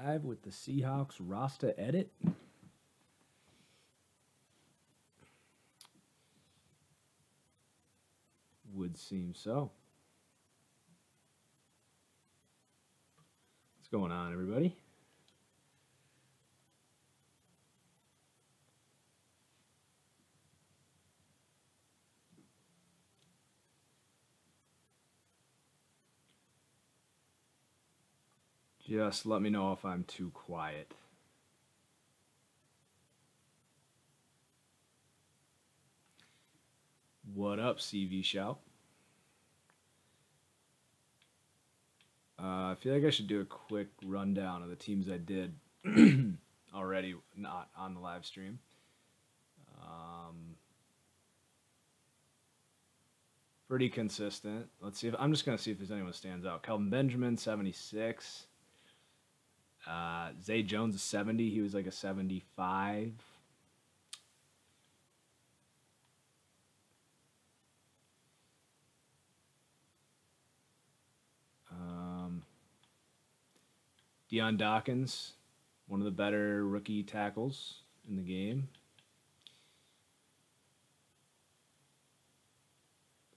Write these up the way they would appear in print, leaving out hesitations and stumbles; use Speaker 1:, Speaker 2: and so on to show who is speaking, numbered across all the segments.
Speaker 1: 5 with the Seahawks roster edit. Would seem so. What's going on, everybody? Just let me know if I'm too quiet. What up, CV Shout? I feel like I should do a quick rundown of the teams I did already, not on the live stream. Pretty consistent. Let's see if I'm just gonna see if there's anyone who stands out. Kelvin Benjamin, 76. Zay Jones, a 70. He was like a 75. Deion Dawkins, one of the better rookie tackles in the game.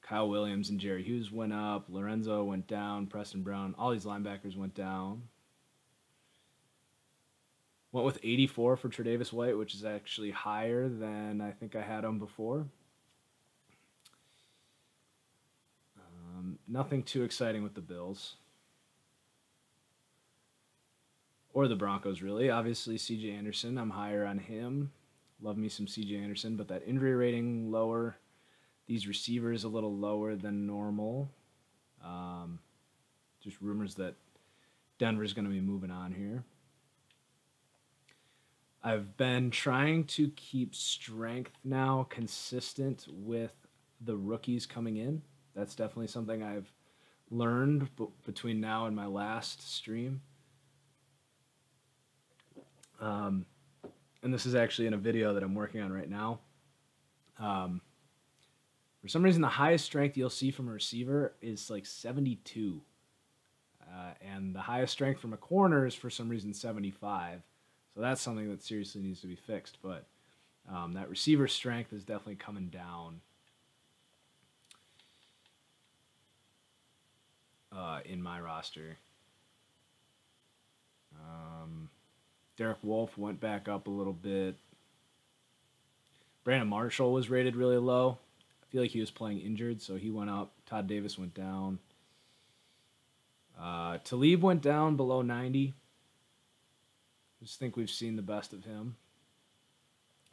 Speaker 1: Kyle Williams and Jerry Hughes went up. Lorenzo went down. Preston Brown. All these linebackers went down. Went with 84 for Tre'Davious White, which is actually higher than I think I had him before. Nothing too exciting with the Bills. Or the Broncos, really. Obviously, C.J. Anderson, I'm higher on him. Love me some C.J. Anderson, but that injury rating lower. These receivers a little lower than normal. Just rumors that Denver's going to be moving on here. I've been trying to keep strength now consistent with the rookies coming in. That's definitely something I've learned between now and my last stream. And this is actually in a video that I'm working on right now. For some reason, the highest strength you'll see from a receiver is like 72. And the highest strength from a corner is for some reason 75. So that's something that seriously needs to be fixed. But that receiver strength is definitely coming down in my roster. Derek Wolfe went back up a little bit. Brandon Marshall was rated really low. I feel like he was playing injured, so he went up. Todd Davis went down. Talib went down below 90. I just think we've seen the best of him.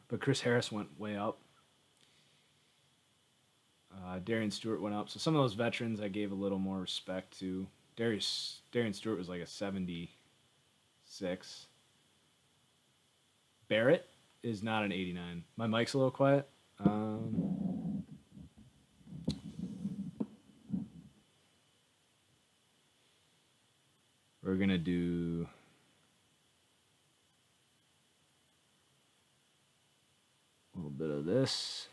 Speaker 1: But Chris Harris went way up. Darian Stewart went up. So some of those veterans I gave a little more respect to. Darian Stewart was like a 76. Barrett is not an 89. My mic's a little quiet. We're going to do... a little bit of this.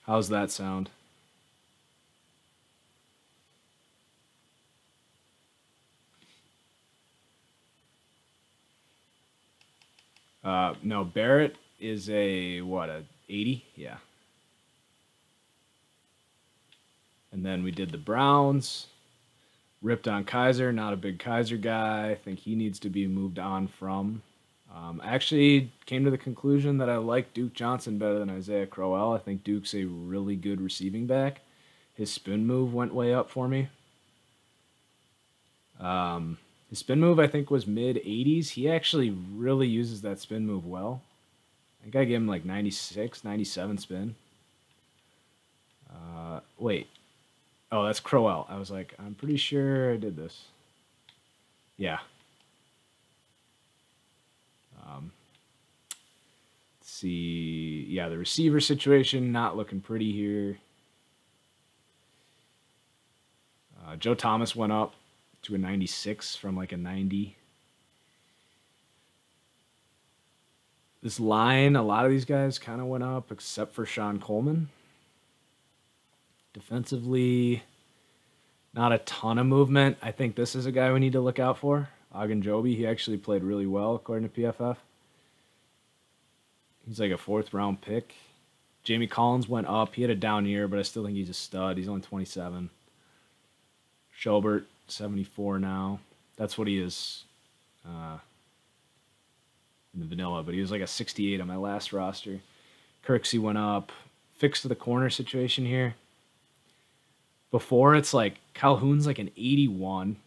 Speaker 1: How's that sound? No, Barrett is a 80? Yeah. And then we did the Browns. Ripped on Kaiser, not a big Kaiser guy. I think he needs to be moved on from. I actually came to the conclusion that I like Duke Johnson better than Isaiah Crowell. I think Duke's a really good receiving back. His spin move went way up for me. His spin move, I think, was mid-80s. He actually really uses that spin move well. I think I gave him like 96, 97 spin. Wait. Oh, that's Crowell. I was like, I'm pretty sure I did this. Yeah. Let's see. Yeah, the receiver situation, not looking pretty here. Joe Thomas went up to a 96 from like a 90. This line, a lot of these guys kind of went up except for Sean Coleman. Defensively, not a ton of movement. I think this is a guy we need to look out for. Ogunjobi, he actually played really well according to PFF. He's like a 4th-round pick. Jamie Collins went up. He had a down year, but I still think he's a stud. He's only 27. Schobert, 74 now. That's what he is in the vanilla, but he was like a 68 on my last roster. Kirksey went up. Fixed the corner situation here. Before, it's like Calhoun's like an 81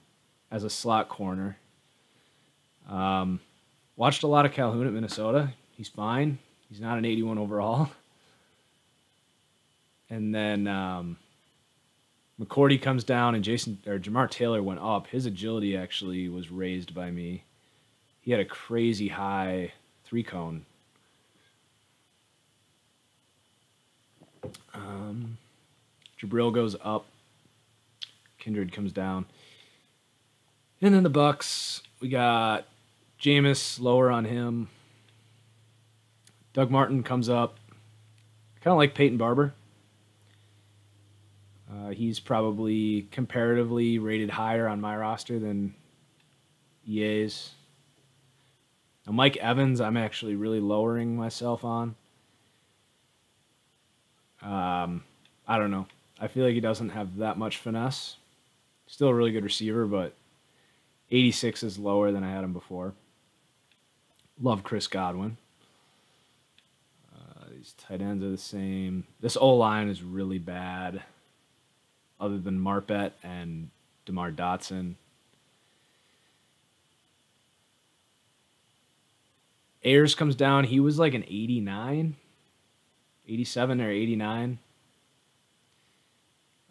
Speaker 1: as a slot corner. Watched a lot of Calhoun at Minnesota. He's fine. He's not an 81 overall. And then McCourty comes down, and Jamar Taylor went up. His agility actually was raised by me. He had a crazy high 3-cone. Jabril goes up. Kindred comes down. And then the Bucks, we got Jameis lower on him. Doug Martin comes up. Kind of like Peyton Barber. He's probably comparatively rated higher on my roster than EA's. Now, Mike Evans, I'm actually really lowering myself on. I don't know. I feel like he doesn't have that much finesse. Still a really good receiver, but 86 is lower than I had him before. Love Chris Godwin. These tight ends are the same. This O-line is really bad, other than Marpet and DeMar Dotson. Ayers comes down. He was like an 89, 87 or 89.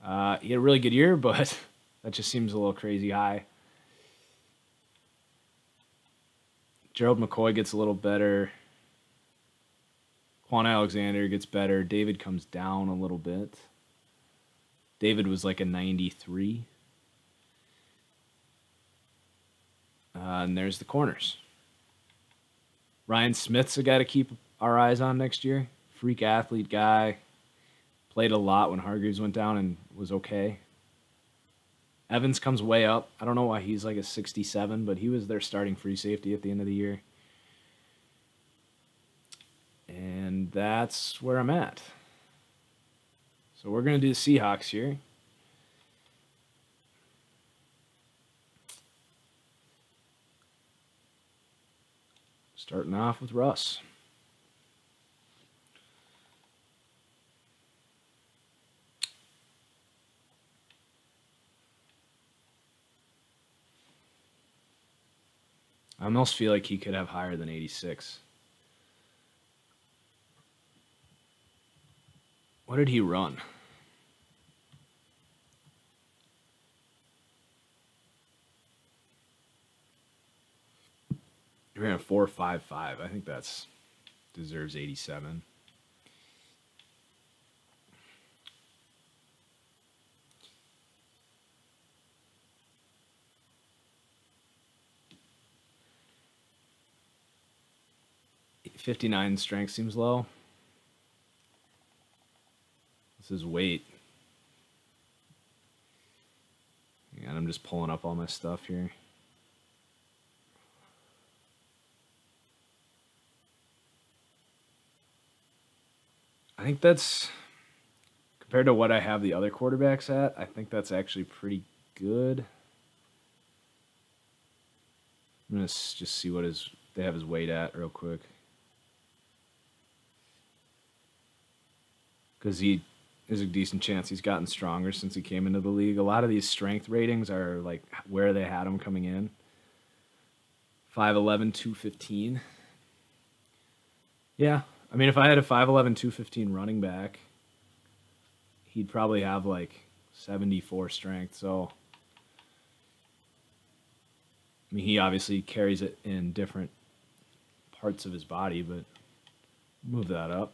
Speaker 1: He had a really good year, but that just seems a little crazy high. Gerald McCoy gets a little better. Quan Alexander gets better. David comes down a little bit. David was like a 93. And there's the corners. Ryan Smith's a guy to keep our eyes on next year. Freak athlete guy. Played a lot when Hargreaves went down and was okay. Evans comes way up. I don't know why he's like a 67, but he was their starting free safety at the end of the year. And that's where I'm at. So we're going to do the Seahawks here. Starting off with Russ. I almost feel like he could have higher than 86. What did he run? He ran a 4.55. I think that's deserves 87. .59 strength seems low. This is weight. And I'm just pulling up all my stuff here. I think that's, compared to what I have the other quarterbacks at, I think that's actually pretty good. I'm going to just see what they have his weight at real quick. Because there's a decent chance he's gotten stronger since he came into the league. A lot of these strength ratings are like where they had him coming in. 5'11", 215. Yeah, I mean, if I had a 5'11", 215 running back, he'd probably have like 74 strength. So, I mean, he obviously carries it in different parts of his body, but move that up.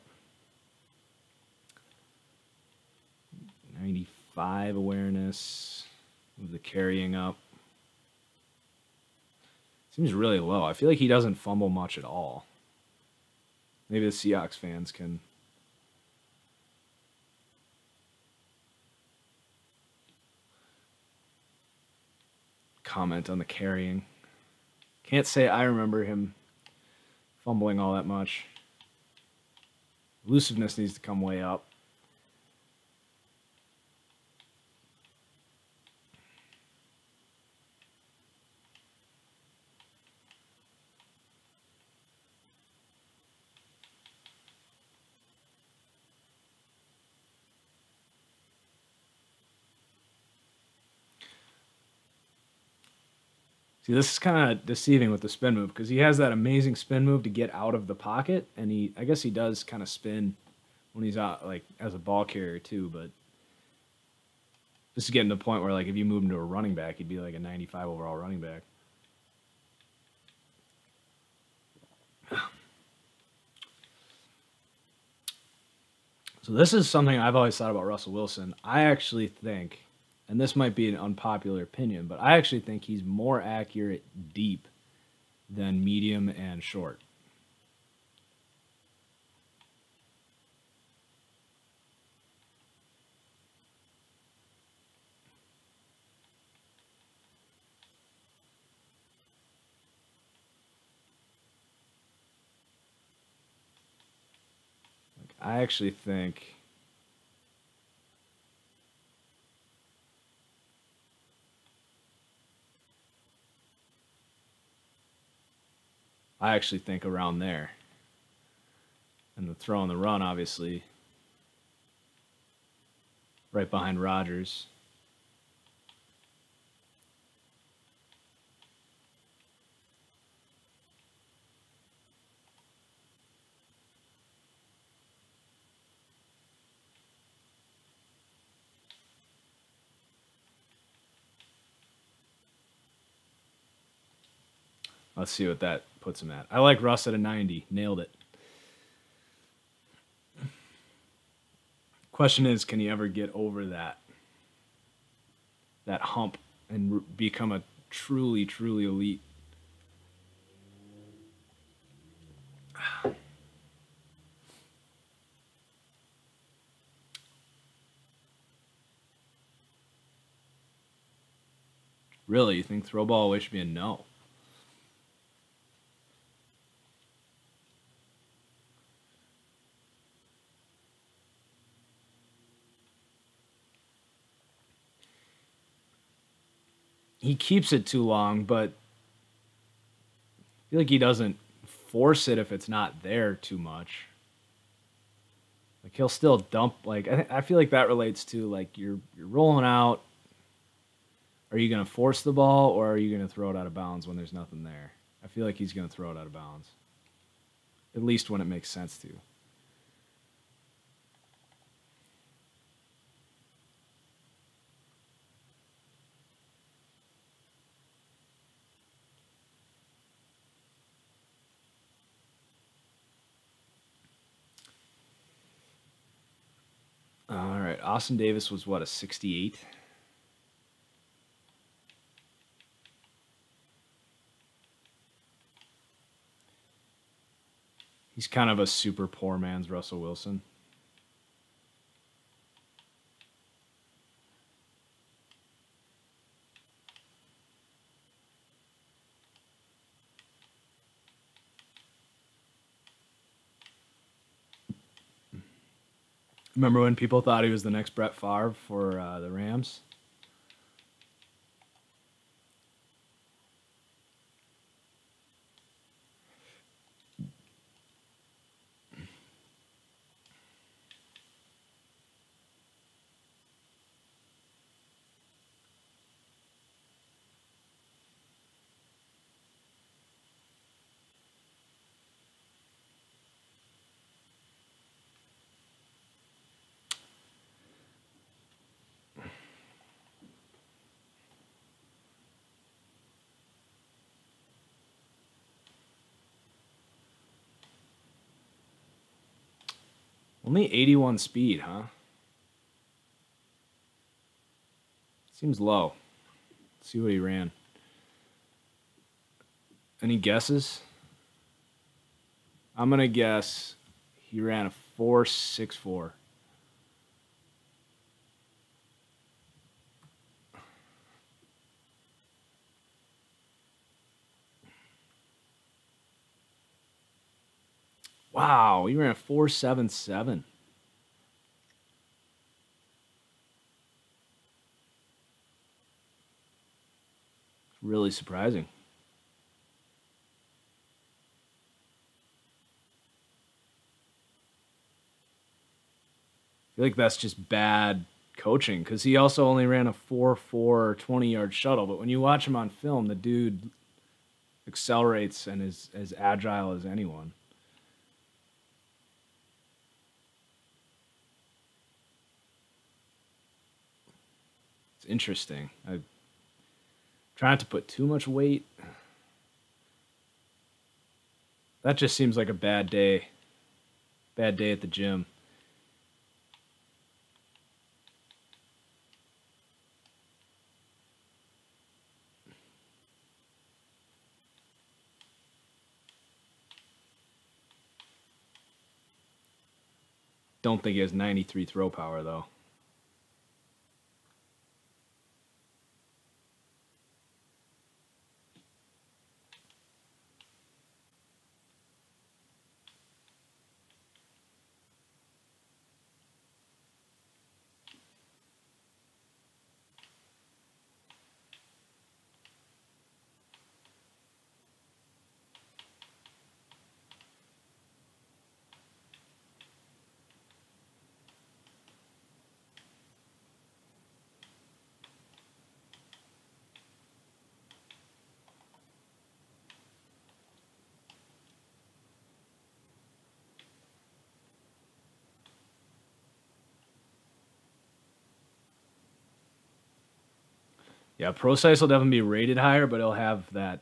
Speaker 1: 95 awareness. Move the carrying up. Seems really low. I feel like he doesn't fumble much at all. Maybe the Seahawks fans can comment on the carrying. Can't say I remember him fumbling all that much. Elusiveness needs to come way up. See, this is kind of deceiving with the spin move because he has that amazing spin move to get out of the pocket, and I guess he does kind of spin when he's out, like as a ball carrier too. But this is getting to the point where, like, if you move him to a running back, he'd be like a 95 overall running back. So this is something I've always thought about Russell Wilson. I actually think, and this might be an unpopular opinion, but I actually think he's more accurate deep than medium and short. Like, I actually think around there. And the throw and the run, obviously, right behind Rodgers. Let's see what that puts him at. I like Russ at a 90. Nailed it. Question is, can he ever get over that hump and become a truly, truly elite? Really, you think throw ball away should be a no? He keeps it too long, but I feel like he doesn't force it if it's not there too much. Like, he'll still dump. Like, I feel like that relates to, like, you're rolling out. Are you going to force the ball, or are you going to throw it out of bounds when there's nothing there? I feel like he's going to throw it out of bounds, at least when it makes sense to. All right, Austin Davis was what, a 68? He's kind of a super poor man's Russell Wilson. Remember when people thought he was the next Brett Favre for the Rams? Only 81 speed, huh? Seems low. Let's see what he ran. Any guesses? I'm going to guess he ran a 4.64. Wow, he ran a 4.77. Really surprising. I feel like that's just bad coaching because he also only ran a 4.4 20-yard shuttle. But when you watch him on film, the dude accelerates and is as agile as anyone. It's interesting. I'm trying not to put too much weight. That just seems like a bad day. Bad day at the gym. Don't think he has 93 throw power, though. Yeah, Pro Size will definitely be rated higher, but it'll have that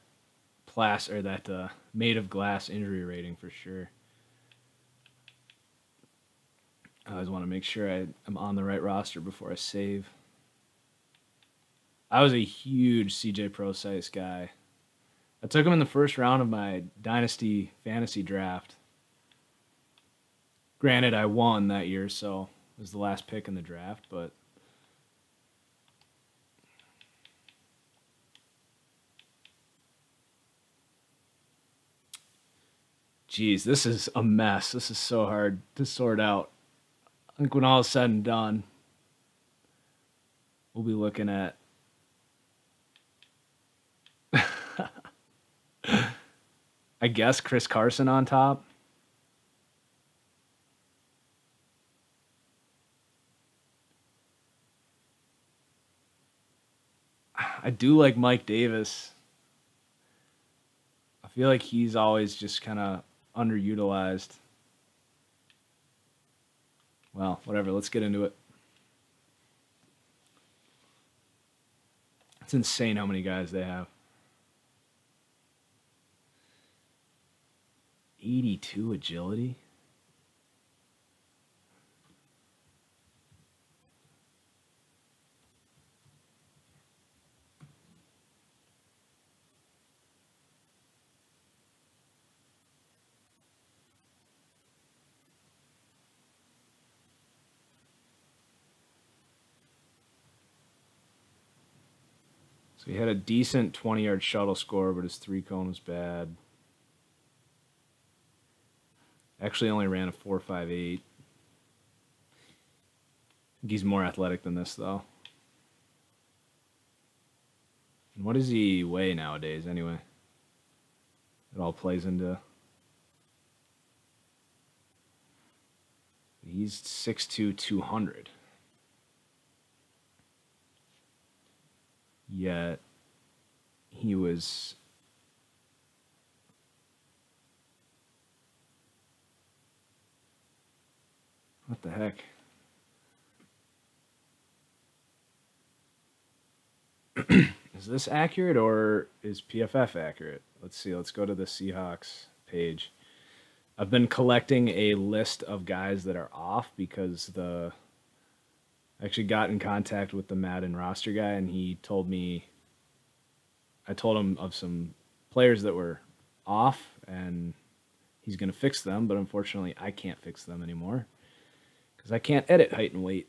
Speaker 1: made of glass injury rating for sure. I always want to make sure I'm on the right roster before I save. I was a huge CJ Pro Size guy. I took him in the first round of my Dynasty Fantasy Draft. Granted, I won that year, so it was the last pick in the draft, but geez, this is a mess. This is so hard to sort out. I think when all is said and done, we'll be looking at I guess Chris Carson on top. I do like Mike Davis. I feel like he's always just kind of underutilized. Well, whatever. Let's get into it. It's insane how many guys they have. 82 agility. So he had a decent 20-yard shuttle score, but his 3-cone was bad. Actually only ran a 4.58. I think he's more athletic than this, though. And what does he weigh nowadays, anyway? It all plays into... He's 6'2", 200. Yet he was what the heck? Is this accurate or is PFF accurate? Let's see. Let's go to the Seahawks page. I've been collecting a list of guys that are off because I actually got in contact with the Madden roster guy, and he told me, I told him of some players that were off, and he's going to fix them, but unfortunately I can't fix them anymore because I can't edit height and weight.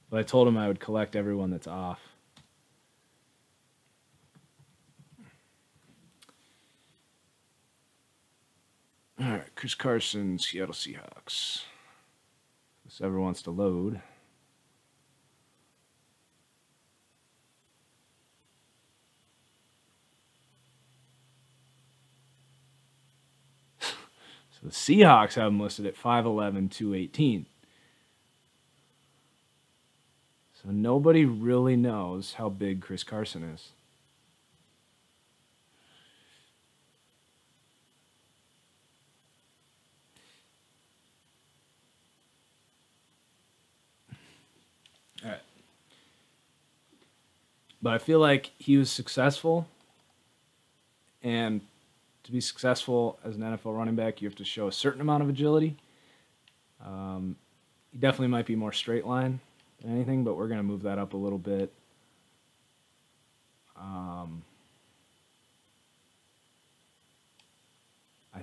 Speaker 1: But I told him I would collect everyone that's off. All right, Chris Carson, Seattle Seahawks. This ever wants to load. So the Seahawks have him listed at 5'11", 218. So nobody really knows how big Chris Carson is. All right. But I feel like he was successful, and to be successful as an NFL running back, you have to show a certain amount of agility. He definitely might be more straight line than anything, but we're going to move that up a little bit. I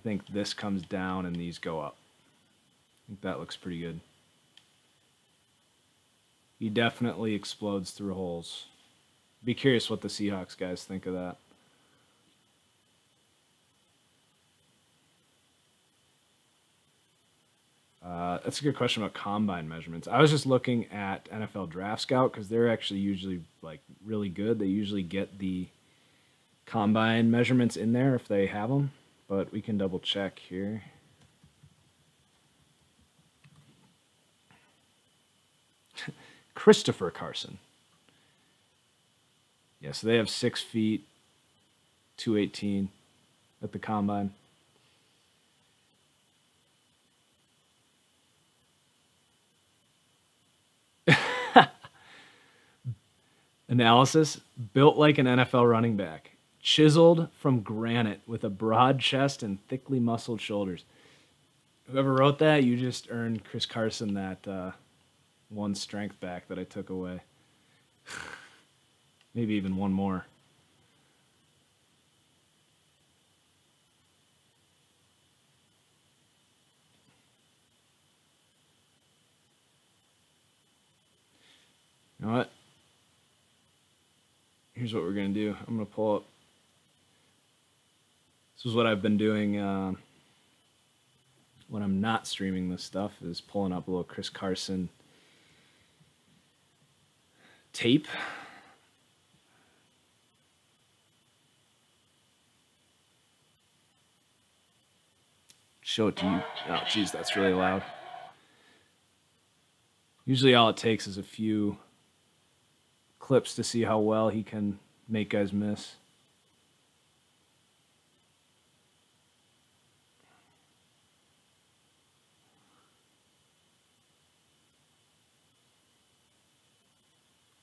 Speaker 1: think this comes down and these go up. I think that looks pretty good. He definitely explodes through holes. Be curious what the Seahawks guys think of that. That's a good question about combine measurements. I was just looking at NFL Draft Scout because they're actually usually like really good. They usually get the combine measurements in there if they have them, but we can double check here. Christopher Carson. Yeah, so they have 6 feet, 218 at the combine. Analysis, built like an NFL running back, chiseled from granite with a broad chest and thickly muscled shoulders. Whoever wrote that, you just earned Chris Carson that one strength back that I took away. Maybe even one more. You know what? Here's what we're going to do. I'm going to pull up. This is what I've been doing when I'm not streaming this stuff, is pulling up a little Chris Carson tape. Show it to you. Oh, geez, that's really loud. Usually all it takes is a few clips to see how well he can make guys miss.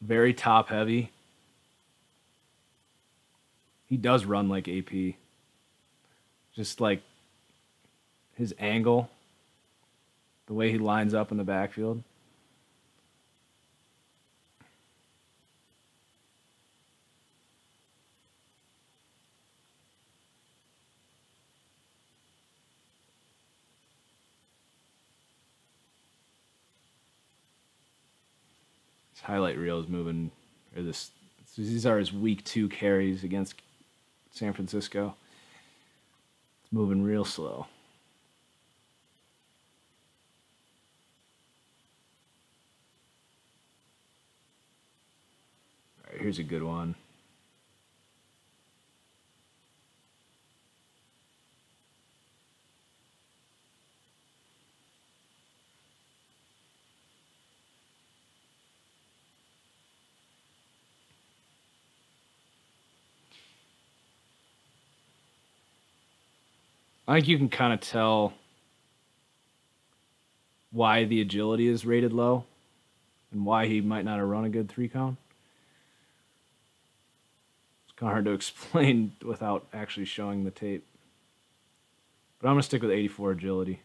Speaker 1: Very top heavy. He does run like AP. Just like his angle, the way he lines up in the backfield. Highlight reel is moving, or this. These are his week 2 carries against San Francisco. It's moving real slow. All right, here's a good one. I think you can kind of tell why the agility is rated low and why he might not have run a good 3 count. It's kind of hard to explain without actually showing the tape. But I'm going to stick with 84 agility.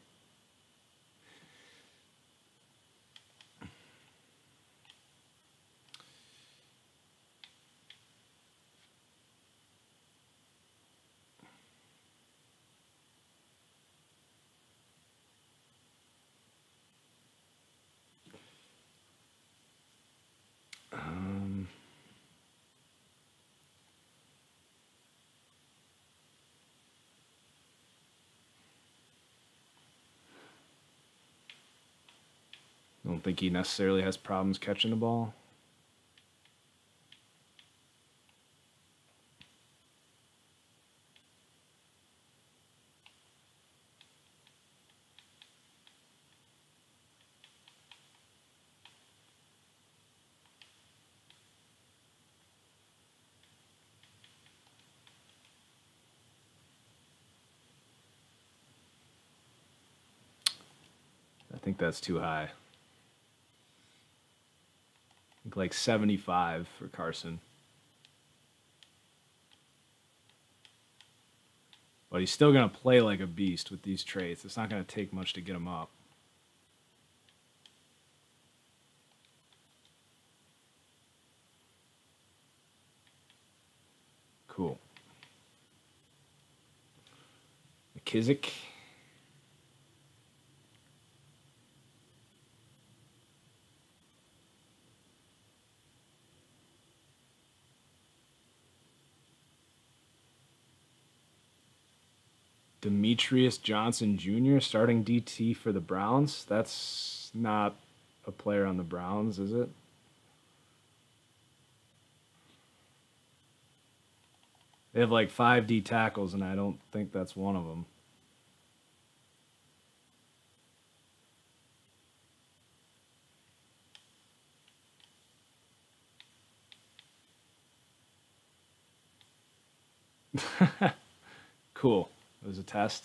Speaker 1: don't think he necessarily has problems catching the ball. I think that's too high. I think like 75 for Carson. But he's still going to play like a beast with these traits. It's not going to take much to get him up. Cool. McKissick. Demetrius Johnson Jr. starting DT for the Browns. That's not a player on the Browns, is it? They have like 5 D tackles, and I don't think that's one of them. Cool. It was a test.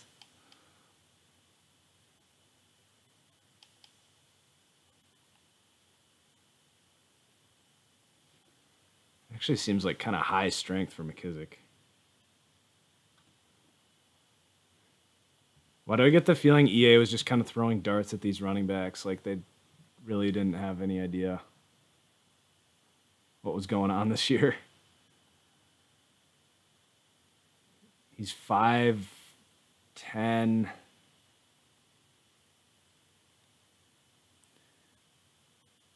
Speaker 1: Actually seems like kind of high strength for McKissick. Why do I get the feeling EA was just kind of throwing darts at these running backs like they really didn't have any idea what was going on this year? He's 5'10".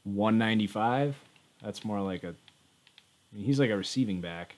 Speaker 1: $195. That's more like a. I mean, he's like a receiving back.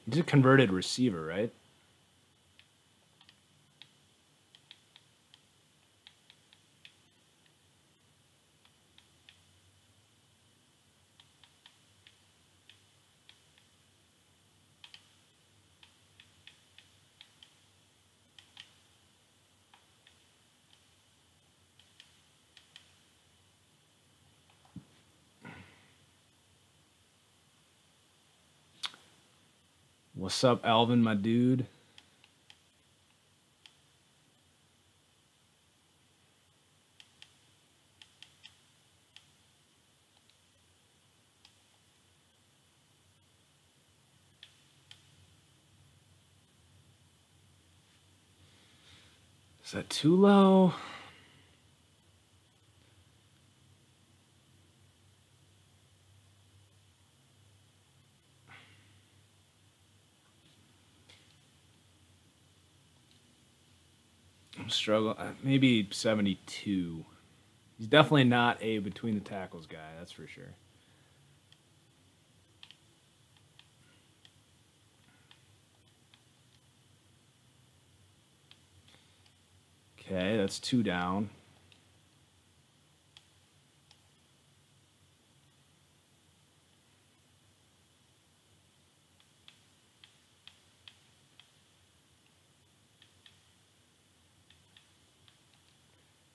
Speaker 1: He's a converted receiver, right? What's up, Alvin, my dude? Is that too low? I'm struggling. Maybe 72. He's definitely not a between the tackles guy, that's for sure. Okay, that's 2 down.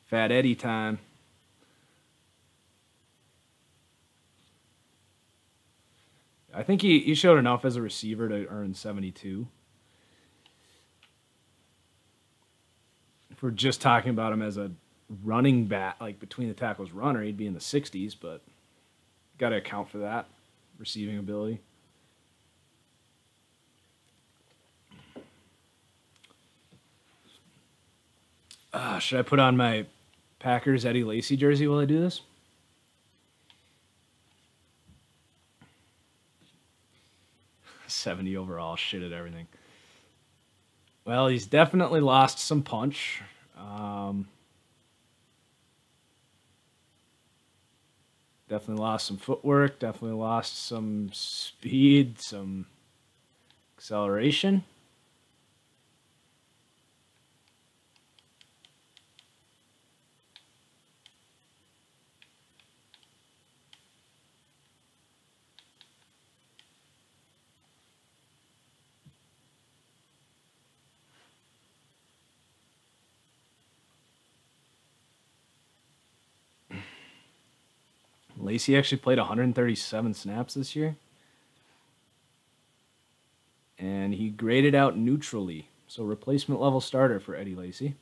Speaker 1: Fat Eddie time. I think he showed enough as a receiver to earn 72. If we're just talking about him as a running back, like between the tackles runner, he'd be in the 60s, but got to account for that receiving ability. Should I put on my Packers Eddie Lacy jersey while I do this. $70 overall, shit at everything. Well, he's definitely lost some punch. Definitely lost some footwork. Definitely lost some speed, some acceleration. Lacy actually played 137 snaps this year. And he graded out neutrally. So replacement level starter for Eddie Lacy.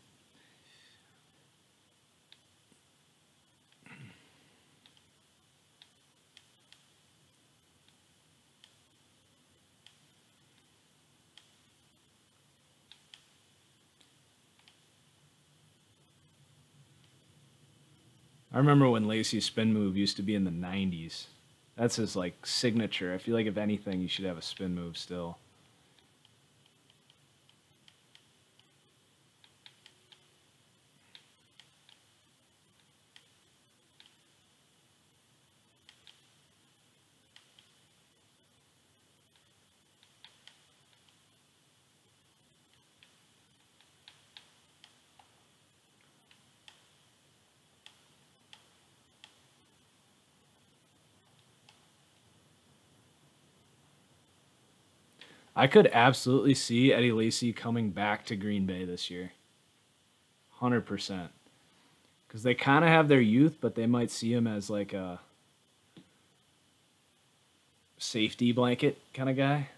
Speaker 1: I remember when Lacy's spin move used to be in the 90s. That's his like signature. I feel like if anything, you should have a spin move still. I could absolutely see Eddie Lacy coming back to Green Bay this year. 100%. Because they kind of have their youth, but they might see him as like a safety blanket kind of guy.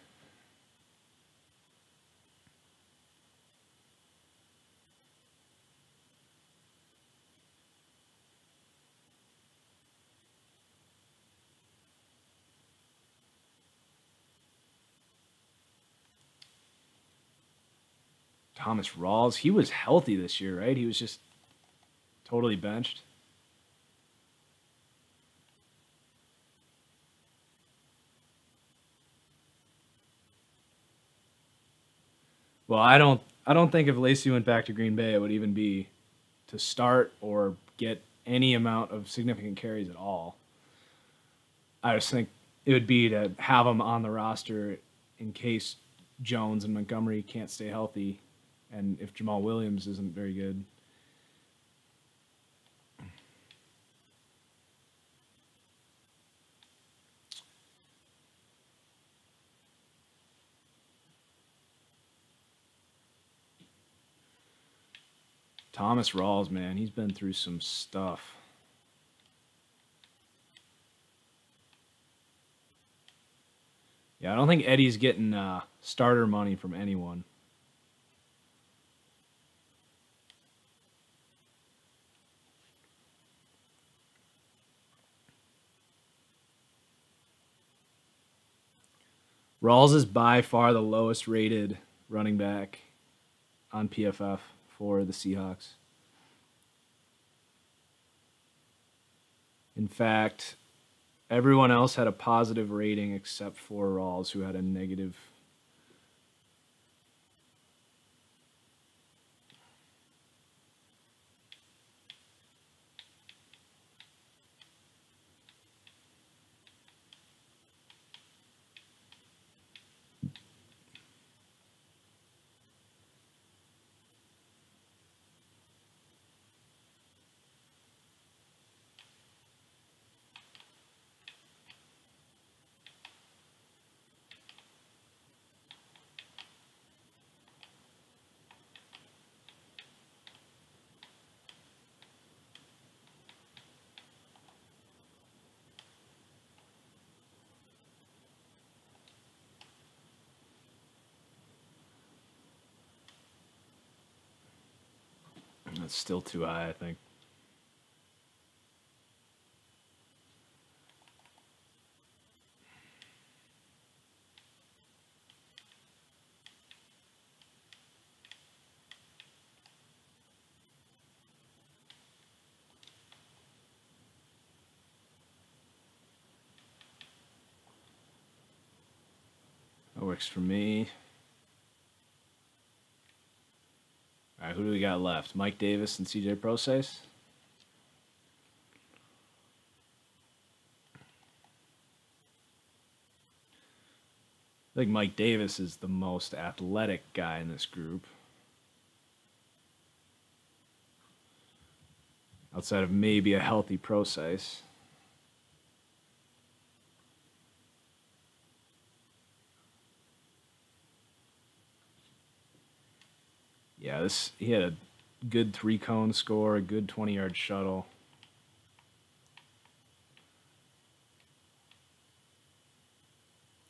Speaker 1: Thomas Rawls, he was healthy this year, right? He was just totally benched. Well, I don't think if Lacy went back to Green Bay, it would even be to start or get any amount of significant carries at all. I just think it would be to have him on the roster in case Jones and Montgomery can't stay healthy, and if Jamal Williams isn't very good. Thomas Rawls, man, he's been through some stuff. Yeah, I don't think Eddie's getting starter money from anyone. Rawls is by far the lowest rated running back on PFF for the Seahawks. In fact, everyone else had a positive rating except for Rawls, who had a negative. That's still too high, I think. That works for me. All right, who do we got left? Mike Davis and CJ Procise. I think Mike Davis is the most athletic guy in this group. Outside of maybe a healthy Procise. Yeah, he had a good 3-cone score, a good 20-yard shuttle.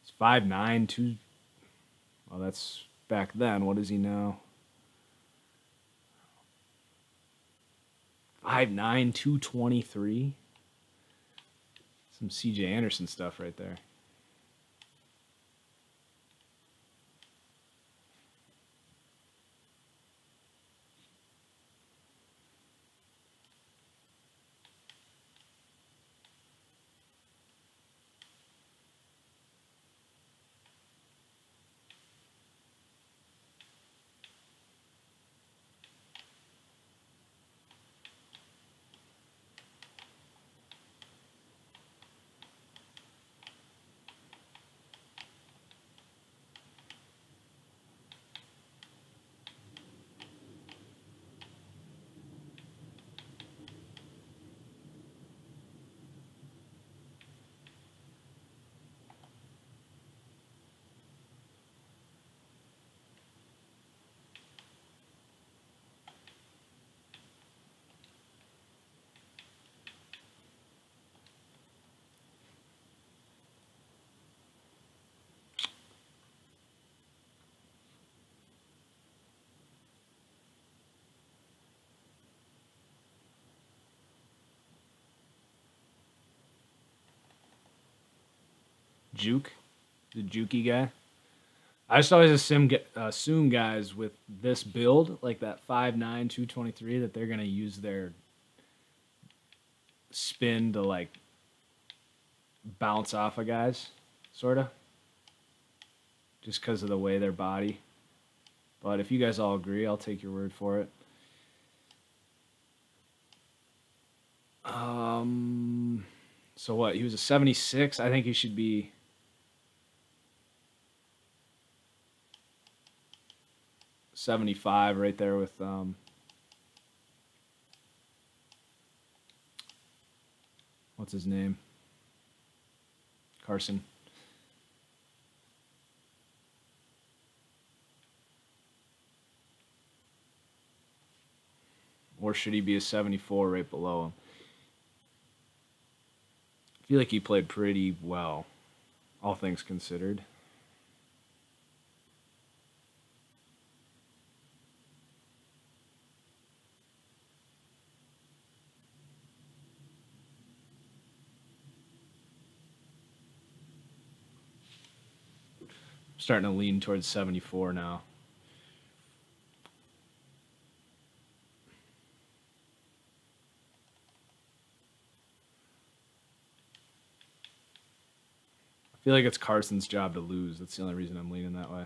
Speaker 1: It's 5'9", 2. Well, that's back then. What is he now? 5'9", 223. Some C.J. Anderson stuff right there. Juke, the jukey guy. I just always assume guys with this build, like that 5'9", 223, that they're going to use their spin to, like, bounce off of guys, sort of. Just because of the way their body. But if you guys all agree, I'll take your word for it. So what? He was a 76. I think he should be... $75 right there with what's his name? Carson. Or should he be a 74 right below him? I feel like he played pretty well, all things considered. Starting to lean towards 74 now. I feel like it's Carson's job to lose. That's the only reason I'm leaning that way.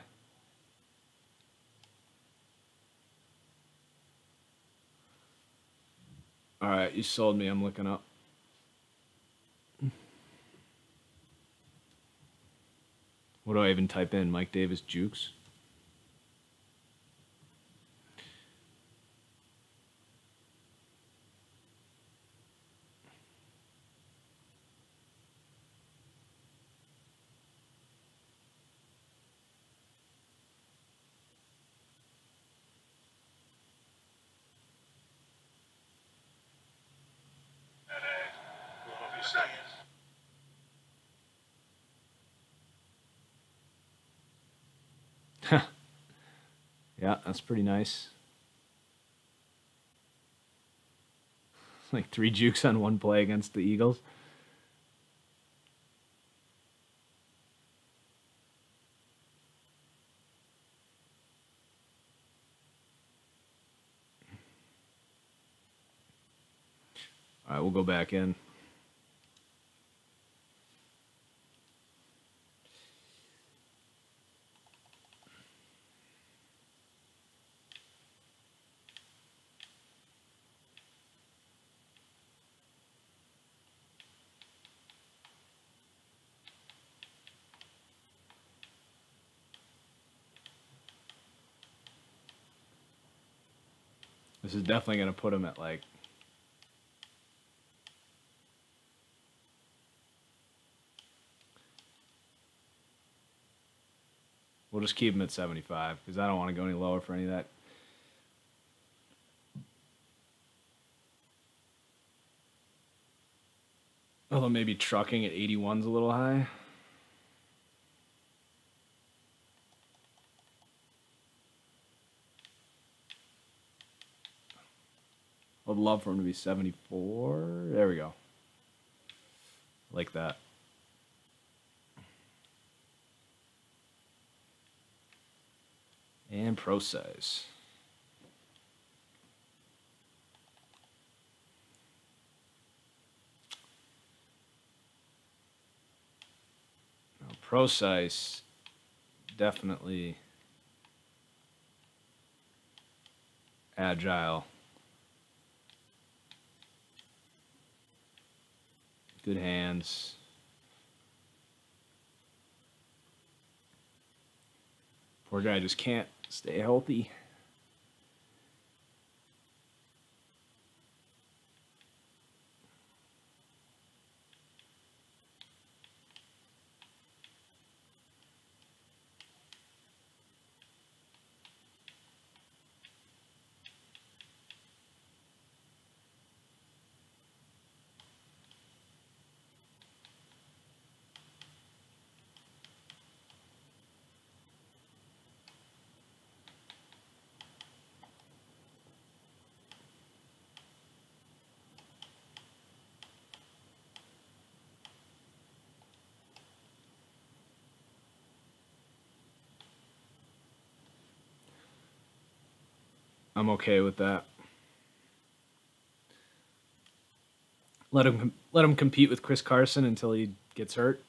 Speaker 1: All right, you sold me. I'm looking up. What do I even type in? Mike Davis Jukes? Yeah, that's pretty nice. Like 3 jukes on one play against the Eagles. All right, we'll go back in. This is definitely going to put him at like... We'll just keep him at 75 because I don't want to go any lower for any of that. Although maybe trucking at 81's a little high. I'd love for him to be 74. There we go. Like that. And pro size. Now, pro size definitely agile. Good hands. Poor guy just can't stay healthy. I'm okay with that. Let him compete with Chris Carson until he gets hurt.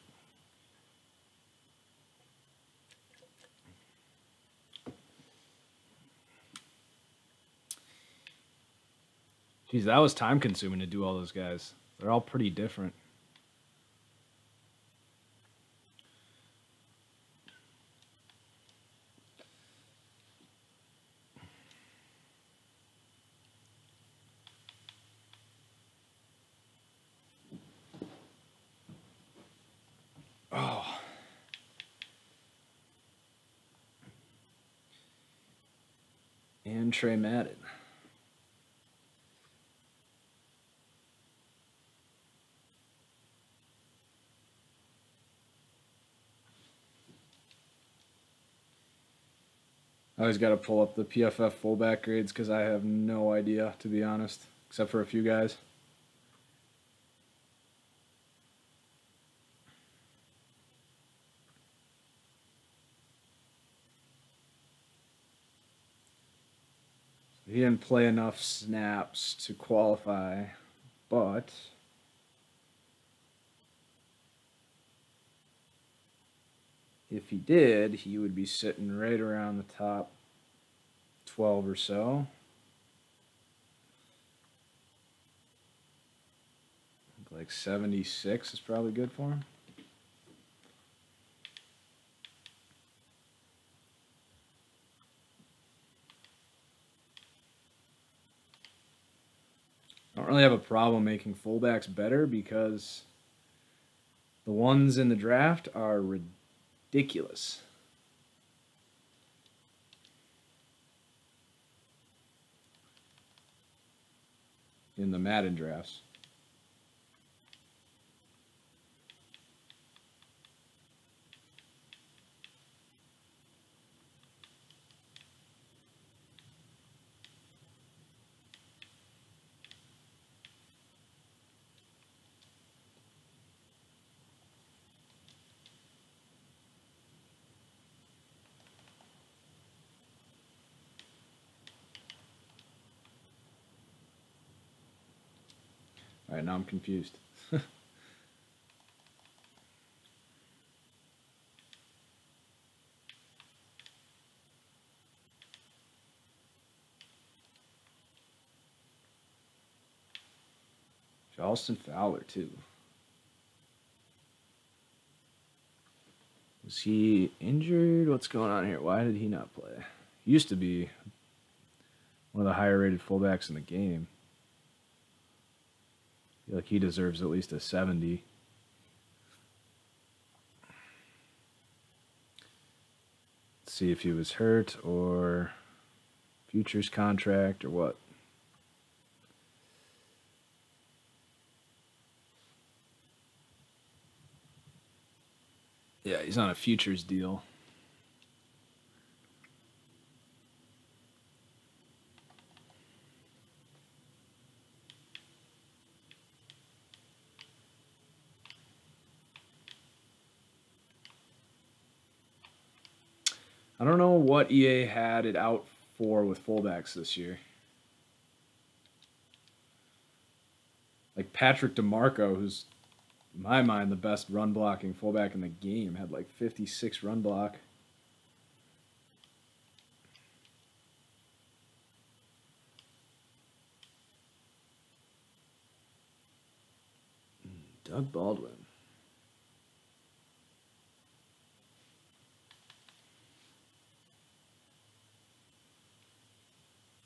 Speaker 1: Geez, that was time consuming to do all those guys. They're all pretty different. Oh. And Trey Madden. I always got to pull up the PFF fullback grades because I have no idea, to be honest, except for a few guys. He didn't play enough snaps to qualify, but if he did, he would be sitting right around the top 12 or so. Like 76 is probably good for him. I don't really have a problem making fullbacks better because the ones in the draft are ridiculous. In the Madden drafts. All right, now I'm confused. Charleston Fowler, too. Was he injured? What's going on here? Why did he not play? He used to be One of the higher rated fullbacks in the game. I feel like he deserves at least a 70. Let's see if he was hurt or futures contract or what. Yeah, he's on a futures deal. I don't know what EA had it out for with fullbacks this year. Like Patrick DeMarco, who's in my mind the best run blocking fullback in the game, had like 56 run block. Doug Baldwin.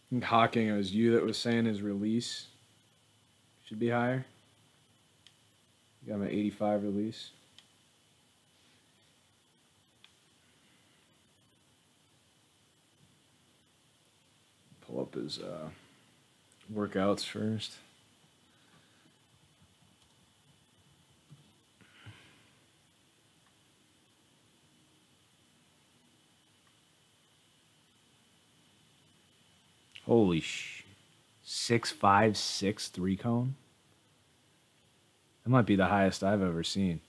Speaker 1: I think Hawking, it was you that was saying his release should be higher. You got him at 85 release. Pull up his workouts first. Holy sh! 6.56 3-cone. That might be the highest I've ever seen.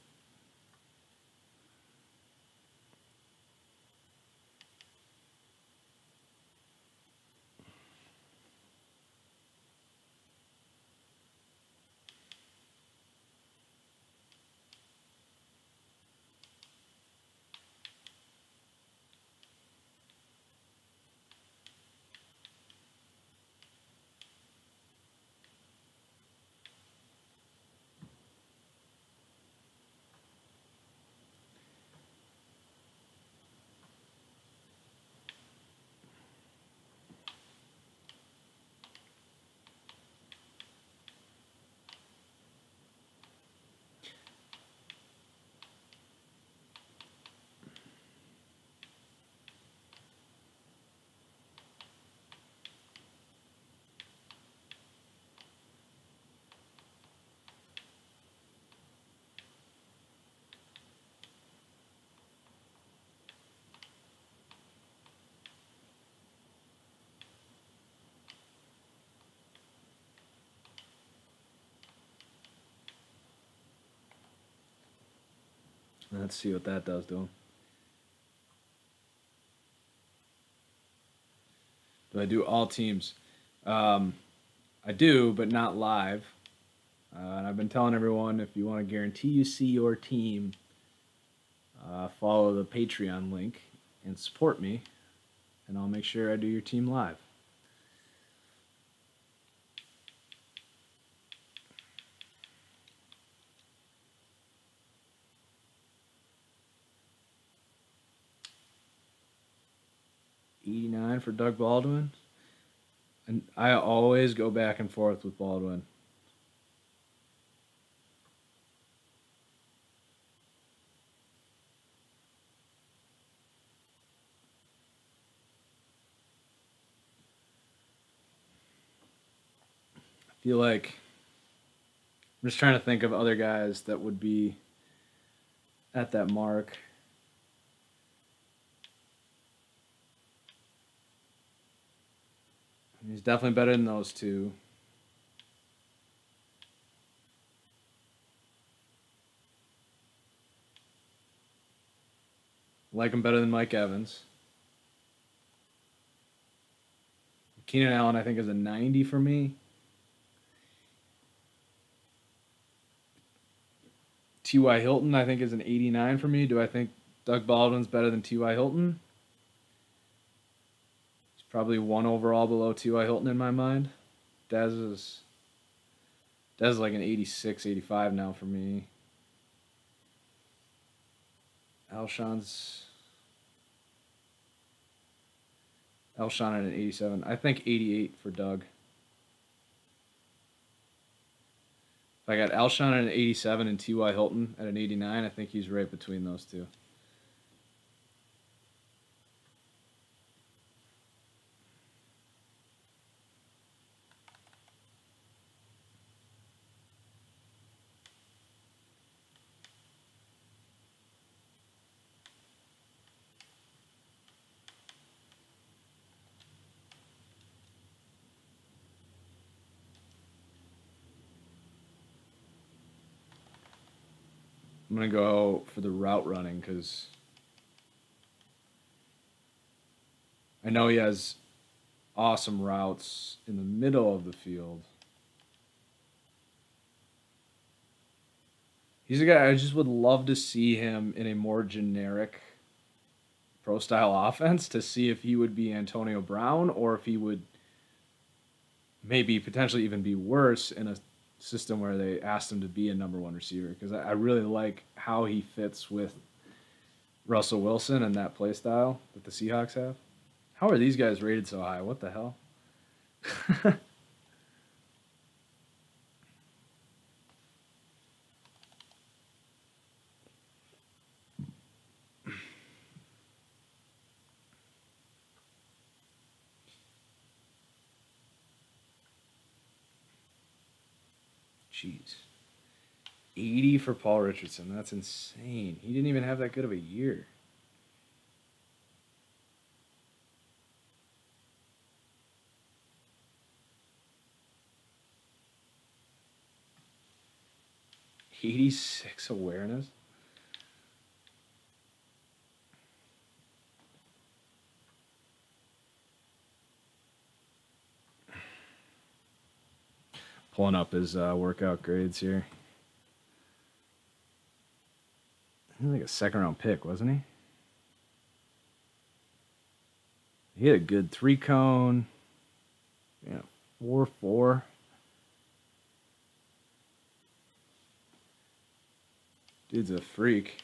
Speaker 1: Let's see what that does to him. Do I do all teams? I do, but not live. And I've been telling everyone, if you want to guarantee you see your team, follow the Patreon link and support me, and I'll make sure I do your team live. $89 for Doug Baldwin. And I always go back and forth with Baldwin. I feel like I'm just trying to think of other guys that would be at that mark. He's definitely better than those two. I like him better than Mike Evans. Keenan Allen, I think, is a 90 for me. T.Y. Hilton, I think, is an 89 for me. Do I think Doug Baldwin's better than T.Y. Hilton? He's probably one overall below T.Y. Hilton in my mind. Dez is like an 86, 85 now for me. Alshon's Alshon at an 87. I think 88 for Doug. If I got Alshon at an 87 and T.Y. Hilton at an 89, I think he's right between those two. I'm going to go for the route running because I know he has awesome routes in the middle of the field. He's a guy I just would love to see him in a more generic pro-style offense to see if he would be Antonio Brown or if he would maybe potentially even be worse in a system where they asked him to be a number one receiver, because I really like how he fits with Russell Wilson and that play style that the Seahawks have. How are these guys rated so high? What the hell? Jeez. 80 for Paul Richardson. That's insane. He didn't even have that good of a year. '86 awareness. Pulling up his workout grades here. He was like a second-round pick, wasn't he? He had a good 3-cone. Yeah, 4.4. Dude's a freak.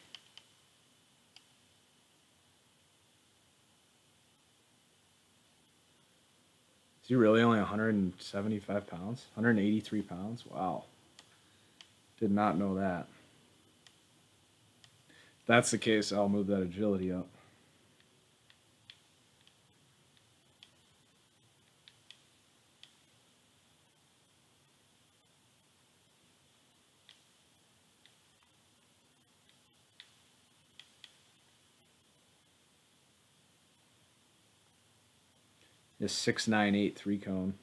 Speaker 1: Is he really only 175 pounds? 183 pounds? Wow. Did not know that. If that's the case, I'll move that agility up. This 6.98 3-cone.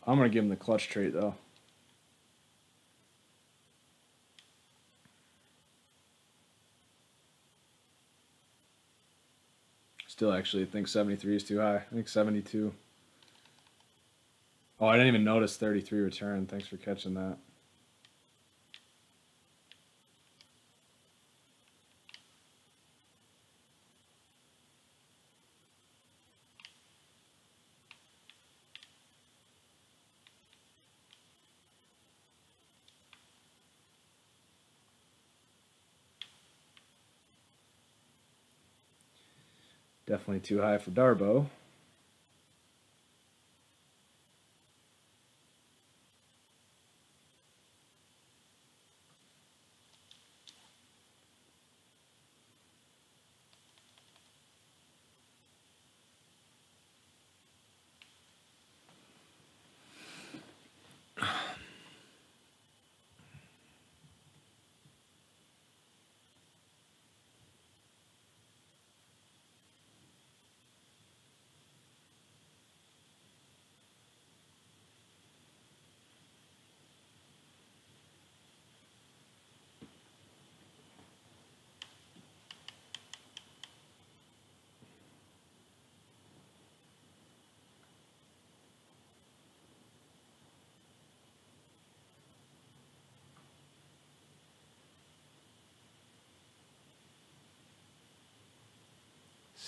Speaker 1: I'm going to give him the clutch trait, though. Still actually think 73 is too high. I think 72. Oh, I didn't even notice 33 return. Thanks for catching that. Definitely too high for Darbo.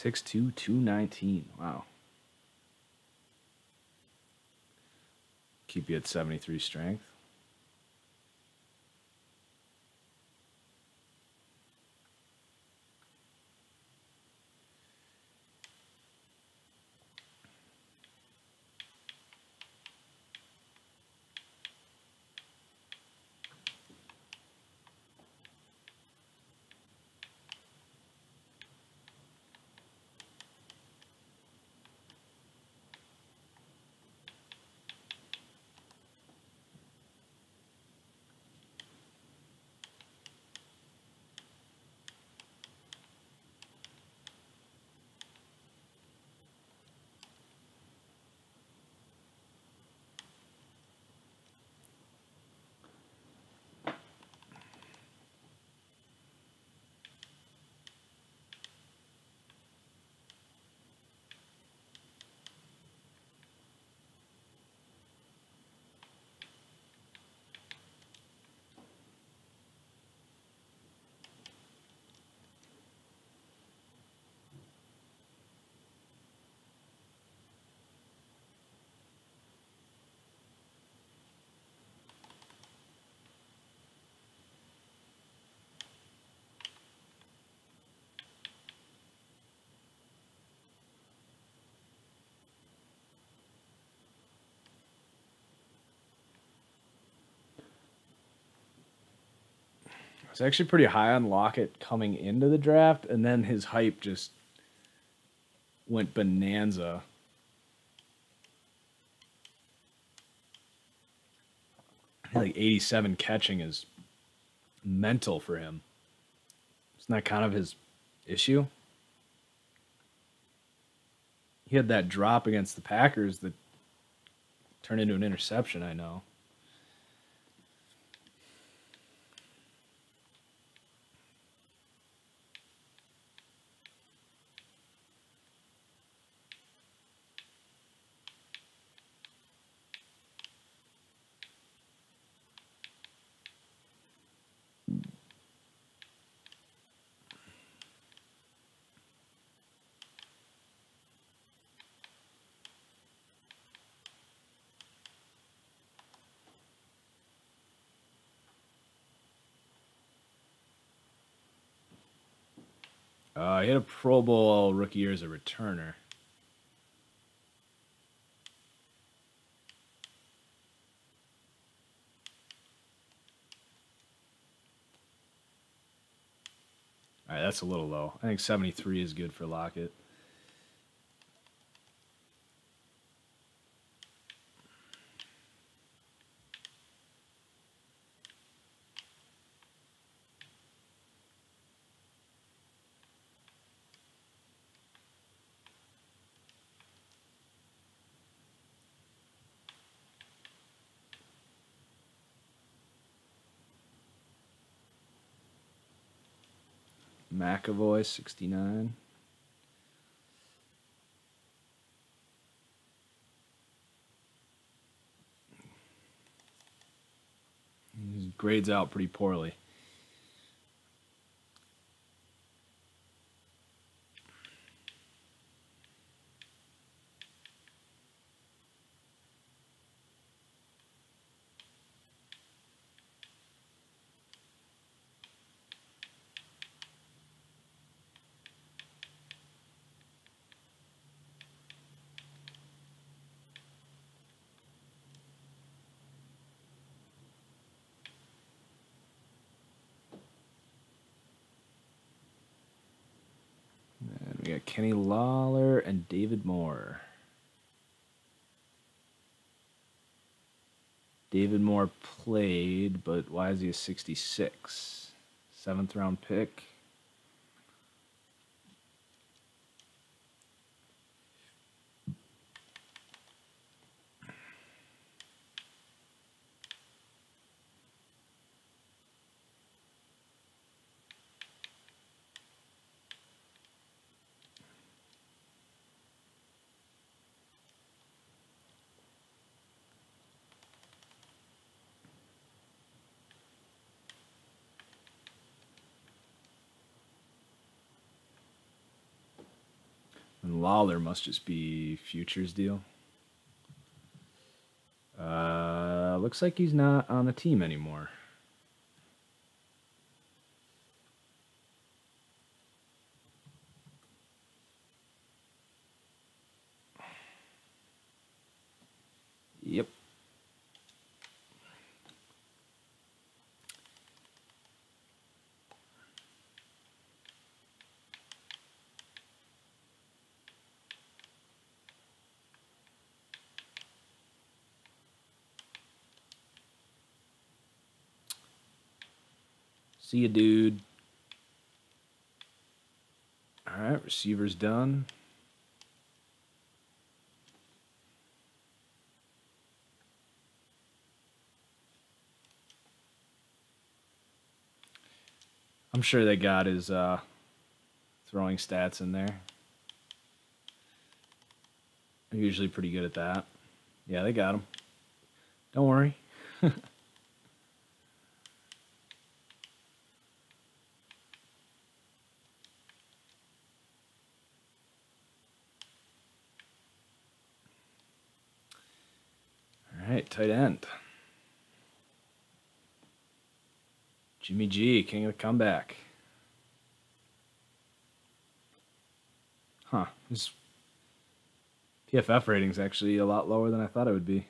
Speaker 1: 6'2", 219. Wow. Keep you at 73 strength. I was actually pretty high on Lockett coming into the draft, and then his hype just went bonanza. Like 87 catching is mental for him. Isn't that kind of his issue? He had that drop against the Packers that turned into an interception, I know. He had a Pro Bowl rookie year as a returner. All right, that's a little low. I think 73 is good for Lockett. McAvoy, 69. He grades out pretty poorly. And we got Kenny Lawler and David Moore. David Moore played, but why is he a 66? 7th round pick. And Lawler must just be futures deal. Looks like he's not on the team anymore. Yep. See you, dude. All right, receiver's done. I'm sure they got his throwing stats in there. They're usually pretty good at that. Yeah, they got him. Don't worry. All right, tight end. Jimmy G, king of the comeback. Huh. His PFF rating's actually a lot lower than I thought it would be.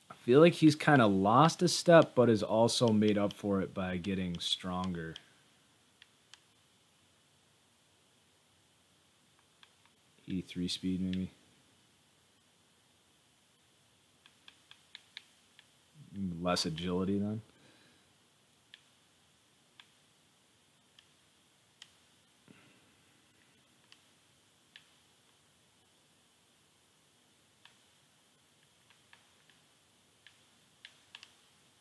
Speaker 1: I feel like he's kind of lost a step, but has also made up for it by getting stronger. 83 speed, maybe. Less agility then.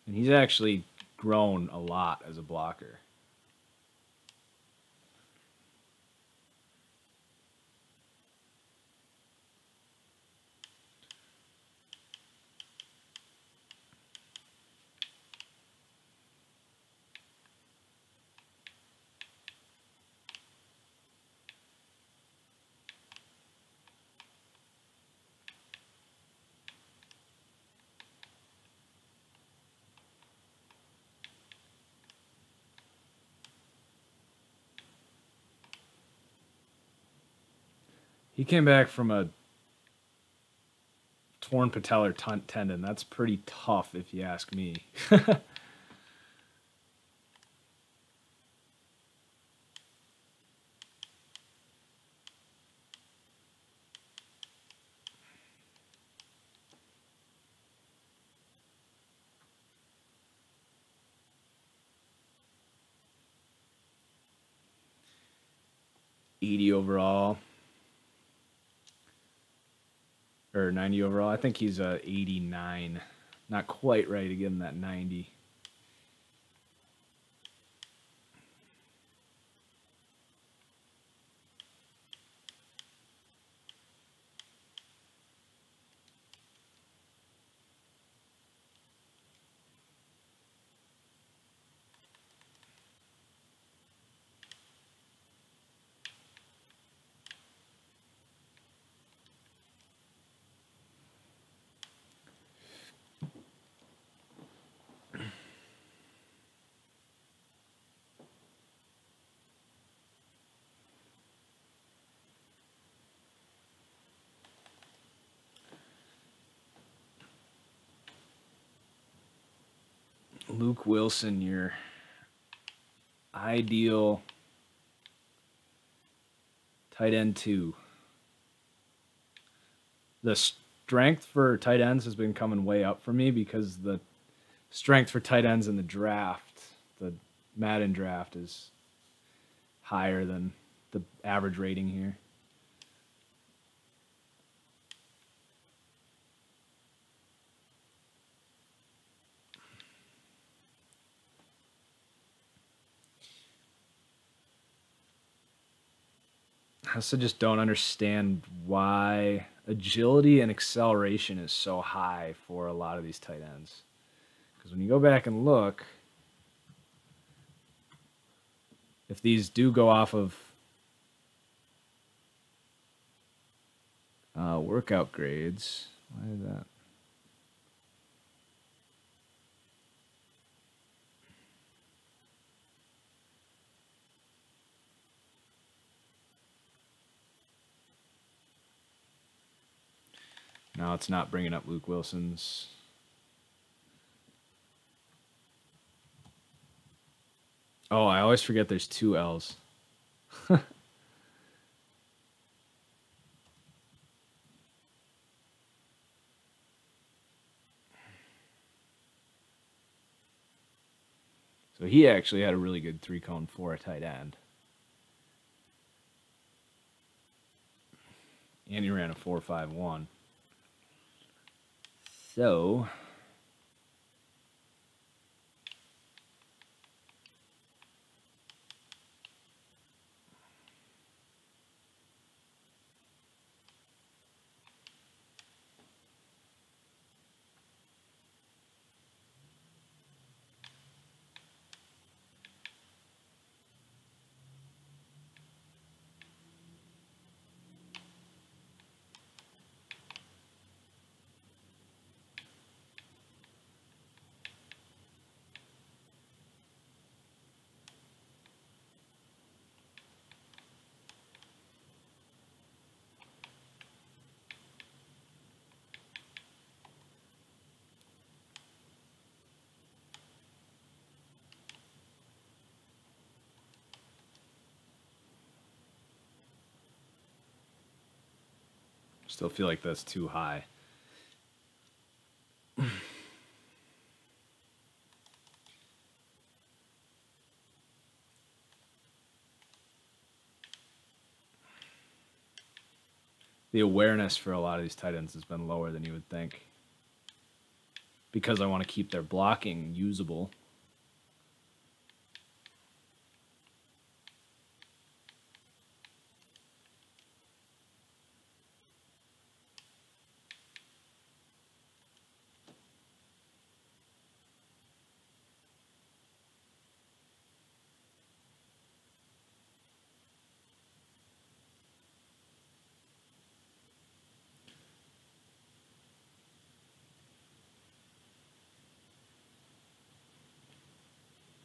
Speaker 1: And he's actually grown a lot as a blocker. He came back from a torn patellar tendon. That's pretty tough, if you ask me. $80 overall. Or 90 overall. I think he's a 89. Not quite right to give him that 90. Luke Wilson, your ideal tight end 2. The strength for tight ends has been coming way up for me because the strength for tight ends in the draft, the Madden draft, is higher than the average rating here. I also just don't understand why agility and acceleration is so high for a lot of these tight ends. Because when you go back and look, if these do go off of workout grades, why is that? Now it's not bringing up Luke Wilson's. Oh, I always forget there's 2 L's. So he actually had a really good 3-cone for a tight end. And he ran a 4.51. So still feel like that's too high. The awareness for a lot of these tight ends has been lower than you would think. Because I want to keep their blocking usable.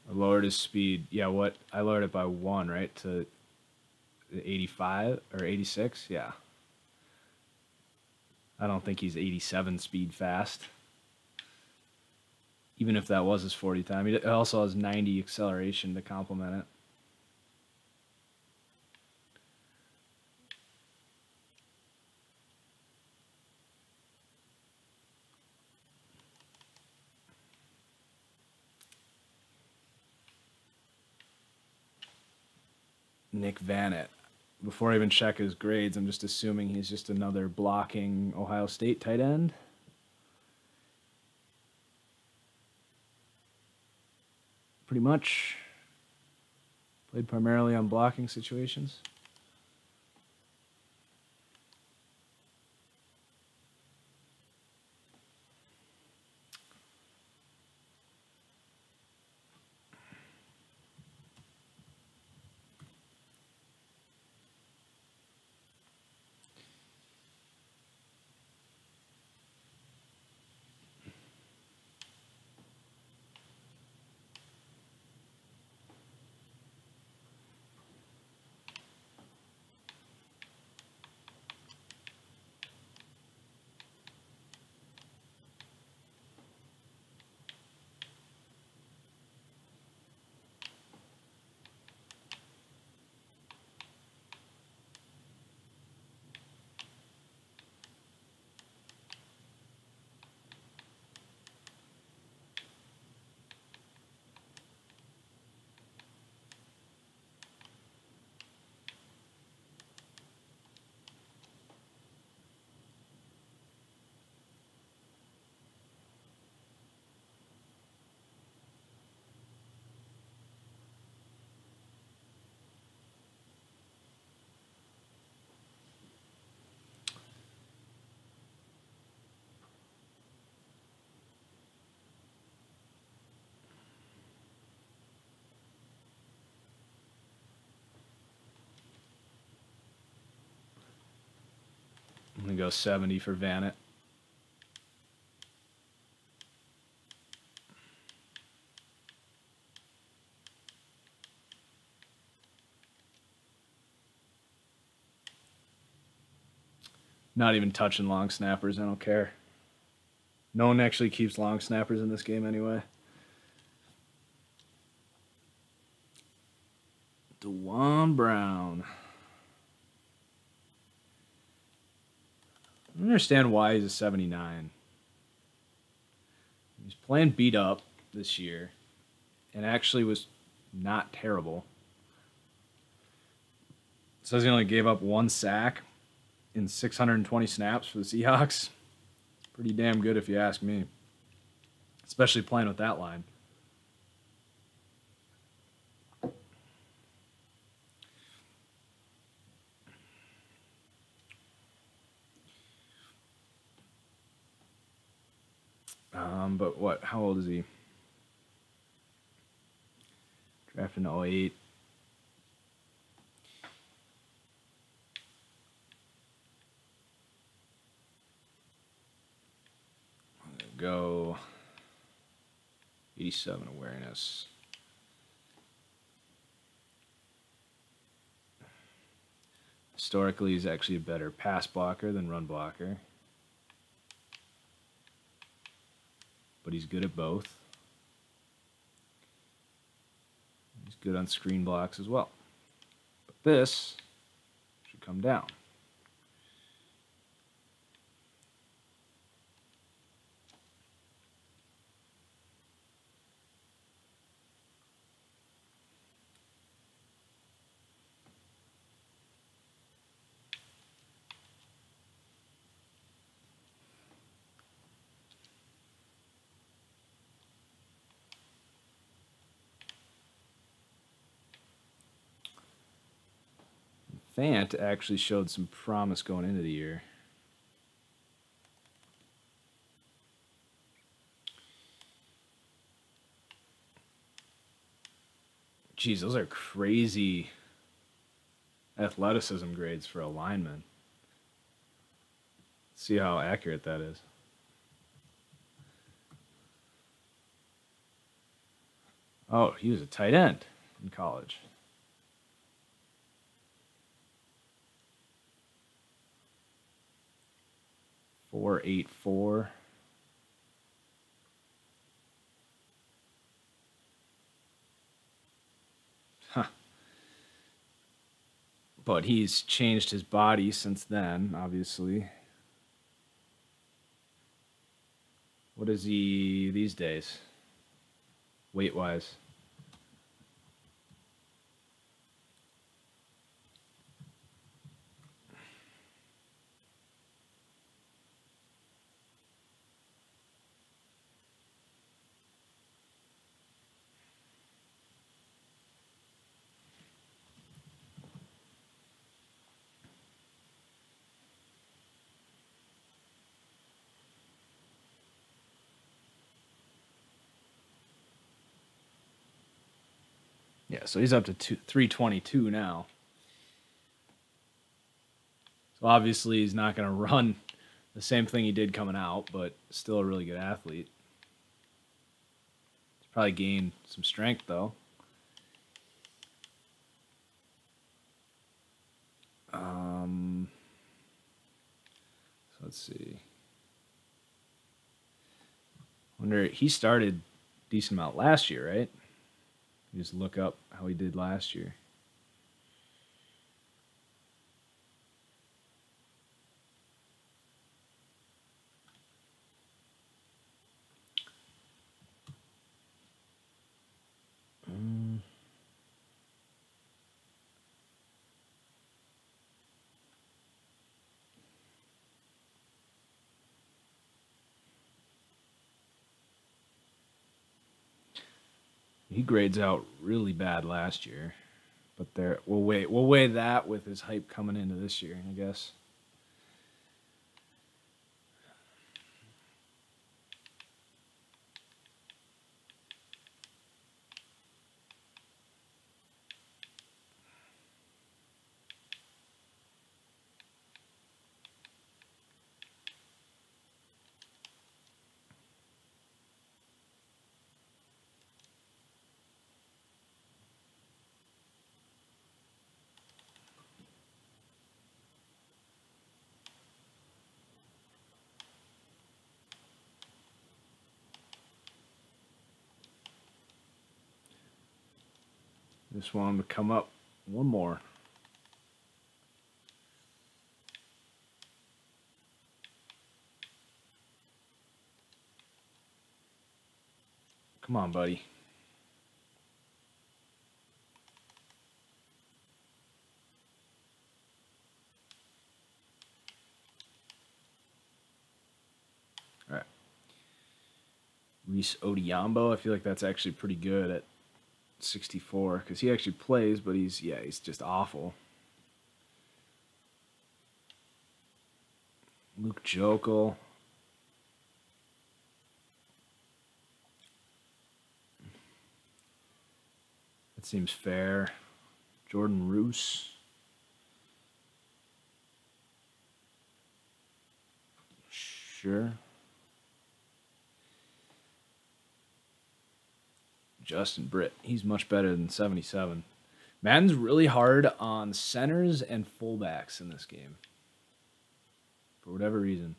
Speaker 1: I lowered his speed. Yeah, what? I lowered it by 1, right? To 85 or 86? Yeah. I don't think he's 87 speed fast. Even if that was his 40 time. He also has 90 acceleration to complement it. Nick Vannett. Before I even check his grades, I'm just assuming he's just another blocking Ohio State tight end. Pretty much. Played primarily on blocking situations. I'm going to go 70 for Vanett. Not even touching long snappers. I don't care. No one actually keeps long snappers in this game anyway. DeJuan Brown. I don't understand why he's a 79. He's playing beat up this year and actually was not terrible. It says he only gave up 1 sack in 620 snaps for the Seahawks. Pretty damn good if you ask me. Especially playing with that line. But what? How old is he? Drafted in 08. Go 87 awareness. Historically, he's actually a better pass blocker than run blocker. But he's good at both. He's good on screen blocks as well. But this should come down. Fant actually showed some promise going into the year. Geez, those are crazy athleticism grades for a lineman. Let's see how accurate that is. Oh, he was a tight end in college. 4.84. Huh. But he's changed his body since then, obviously. What is he these days, weight-wise? Yeah, so he's up to 322 now. So obviously he's not going to run the same thing he did coming out, but still a really good athlete. He's probably gained some strength, though. So let's see. Wonder, he started a decent amount last year, right? You just look up how he did last year. He grades out really bad last year, but there we'll weigh that with his hype coming into this year, I guess. Just want him to come up one more. Come on, buddy. All right. Reese Odiambo. I feel like that's actually pretty good at 64 because he actually plays, but he's just awful. Luke Jokel. That seems fair. Jordan Roos. Sure. Justin Britt. He's much better than 77. Madden's really hard on centers and fullbacks in this game. For whatever reason.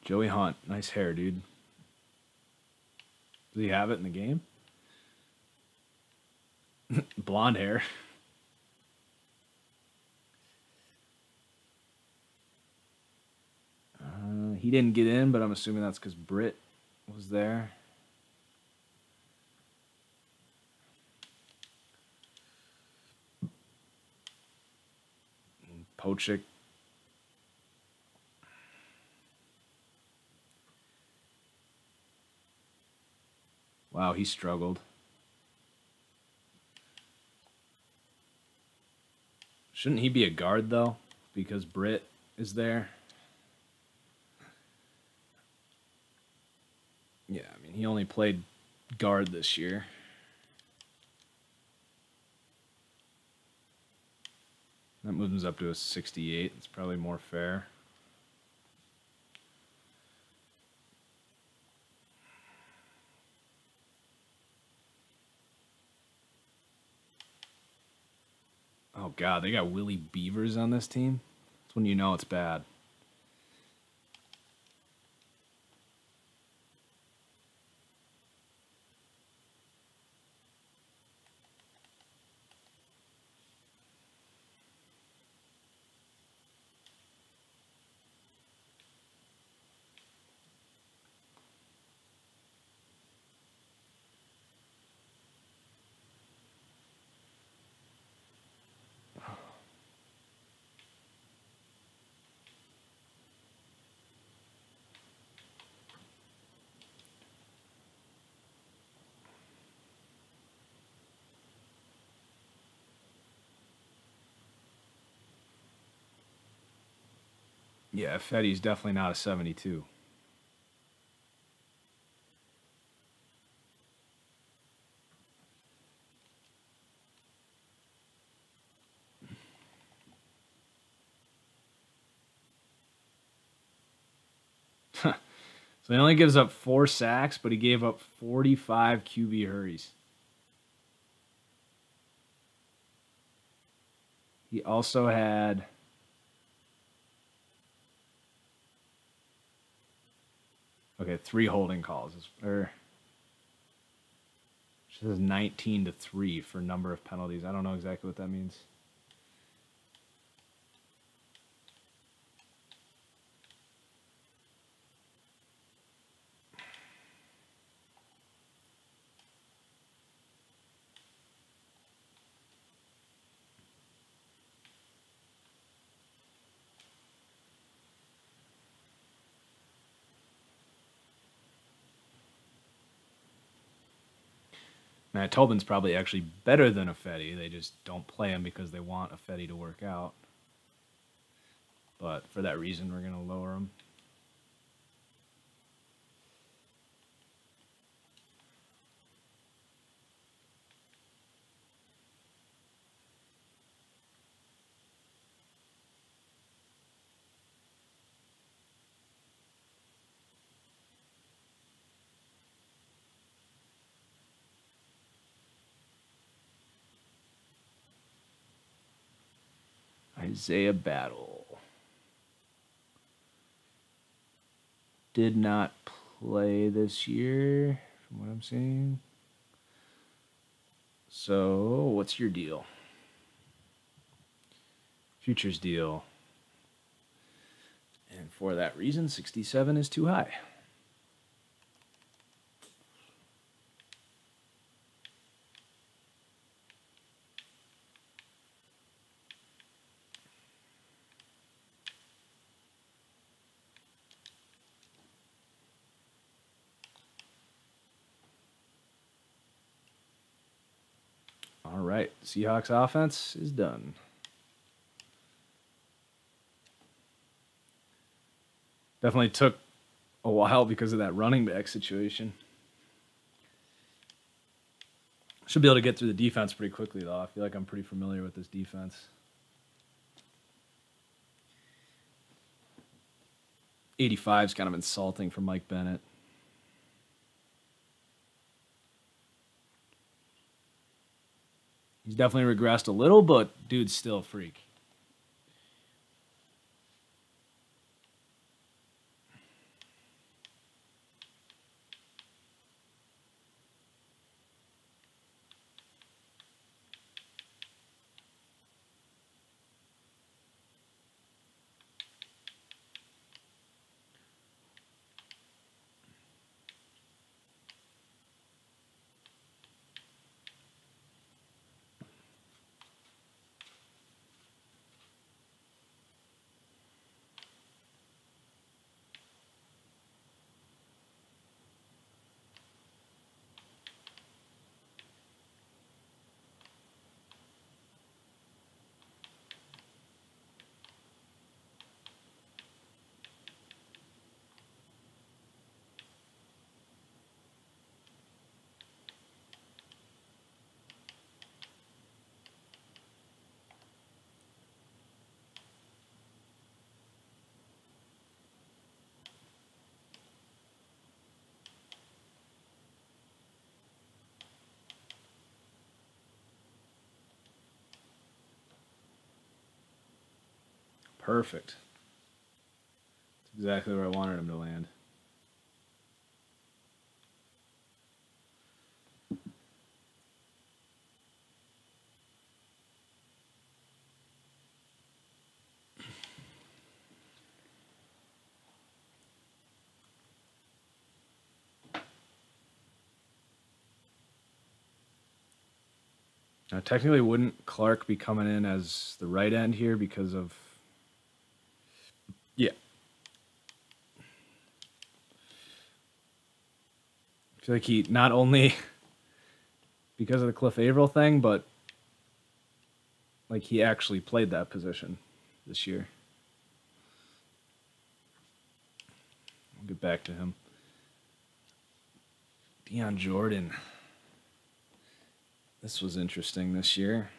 Speaker 1: Joey Hunt. Nice hair, dude. Does he have it in the game? Blonde hair. He didn't get in, but I'm assuming that's because Britt was there. Pochik. Wow, he struggled. Shouldn't he be a guard, though? Because Britt is there? Yeah, I mean, he only played guard this year. That moves up to a 68. It's probably more fair. Oh, God, they got Willie Beavers on this team? That's when you know it's bad. Yeah, Fetty's definitely not a 72. So he only gives up 4 sacks, but he gave up 45 QB hurries. He also had... Okay, 3 holding calls. Or it says 19-3 for number of penalties. I don't know exactly what that means. Matt Tobin's probably actually better than Affetti. They just don't play him because they want Affetti to work out. But for that reason, we're going to lower them. Isaiah Battle. Did not play this year, from what I'm seeing. So, what's your deal? Futures deal. And for that reason, 67 is too high. All right, Seahawks offense is done. Definitely took a while because of that running back situation. Should be able to get through the defense pretty quickly, though. I feel like I'm pretty familiar with this defense. 85 is kind of insulting for Mike Bennett. He's definitely regressed a little, but dude's still a freak. Perfect. That's exactly where I wanted him to land. Now, technically, wouldn't Clark be coming in as the right end here because of... Yeah. I feel like he, not only because of the Cliff Averill thing, but like he actually played that position this year. I'll get back to him. Deion Jordan. This was interesting this year.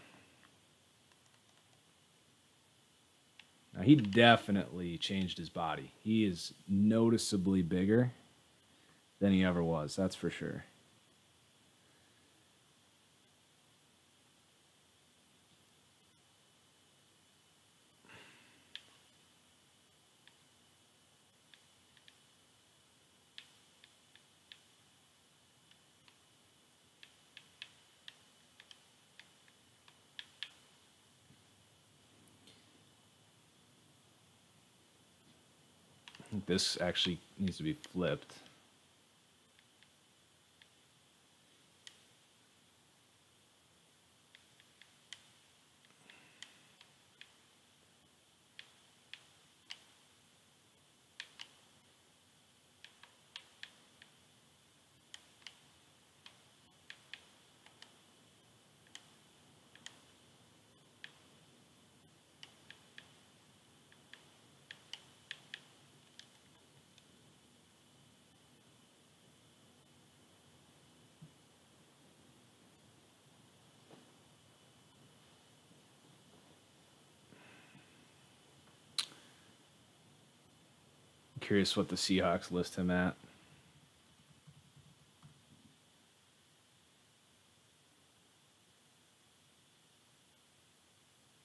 Speaker 1: Now, he definitely changed his body. He is noticeably bigger than he ever was, that's for sure. I think this actually needs to be flipped. Curious what the Seahawks list him at.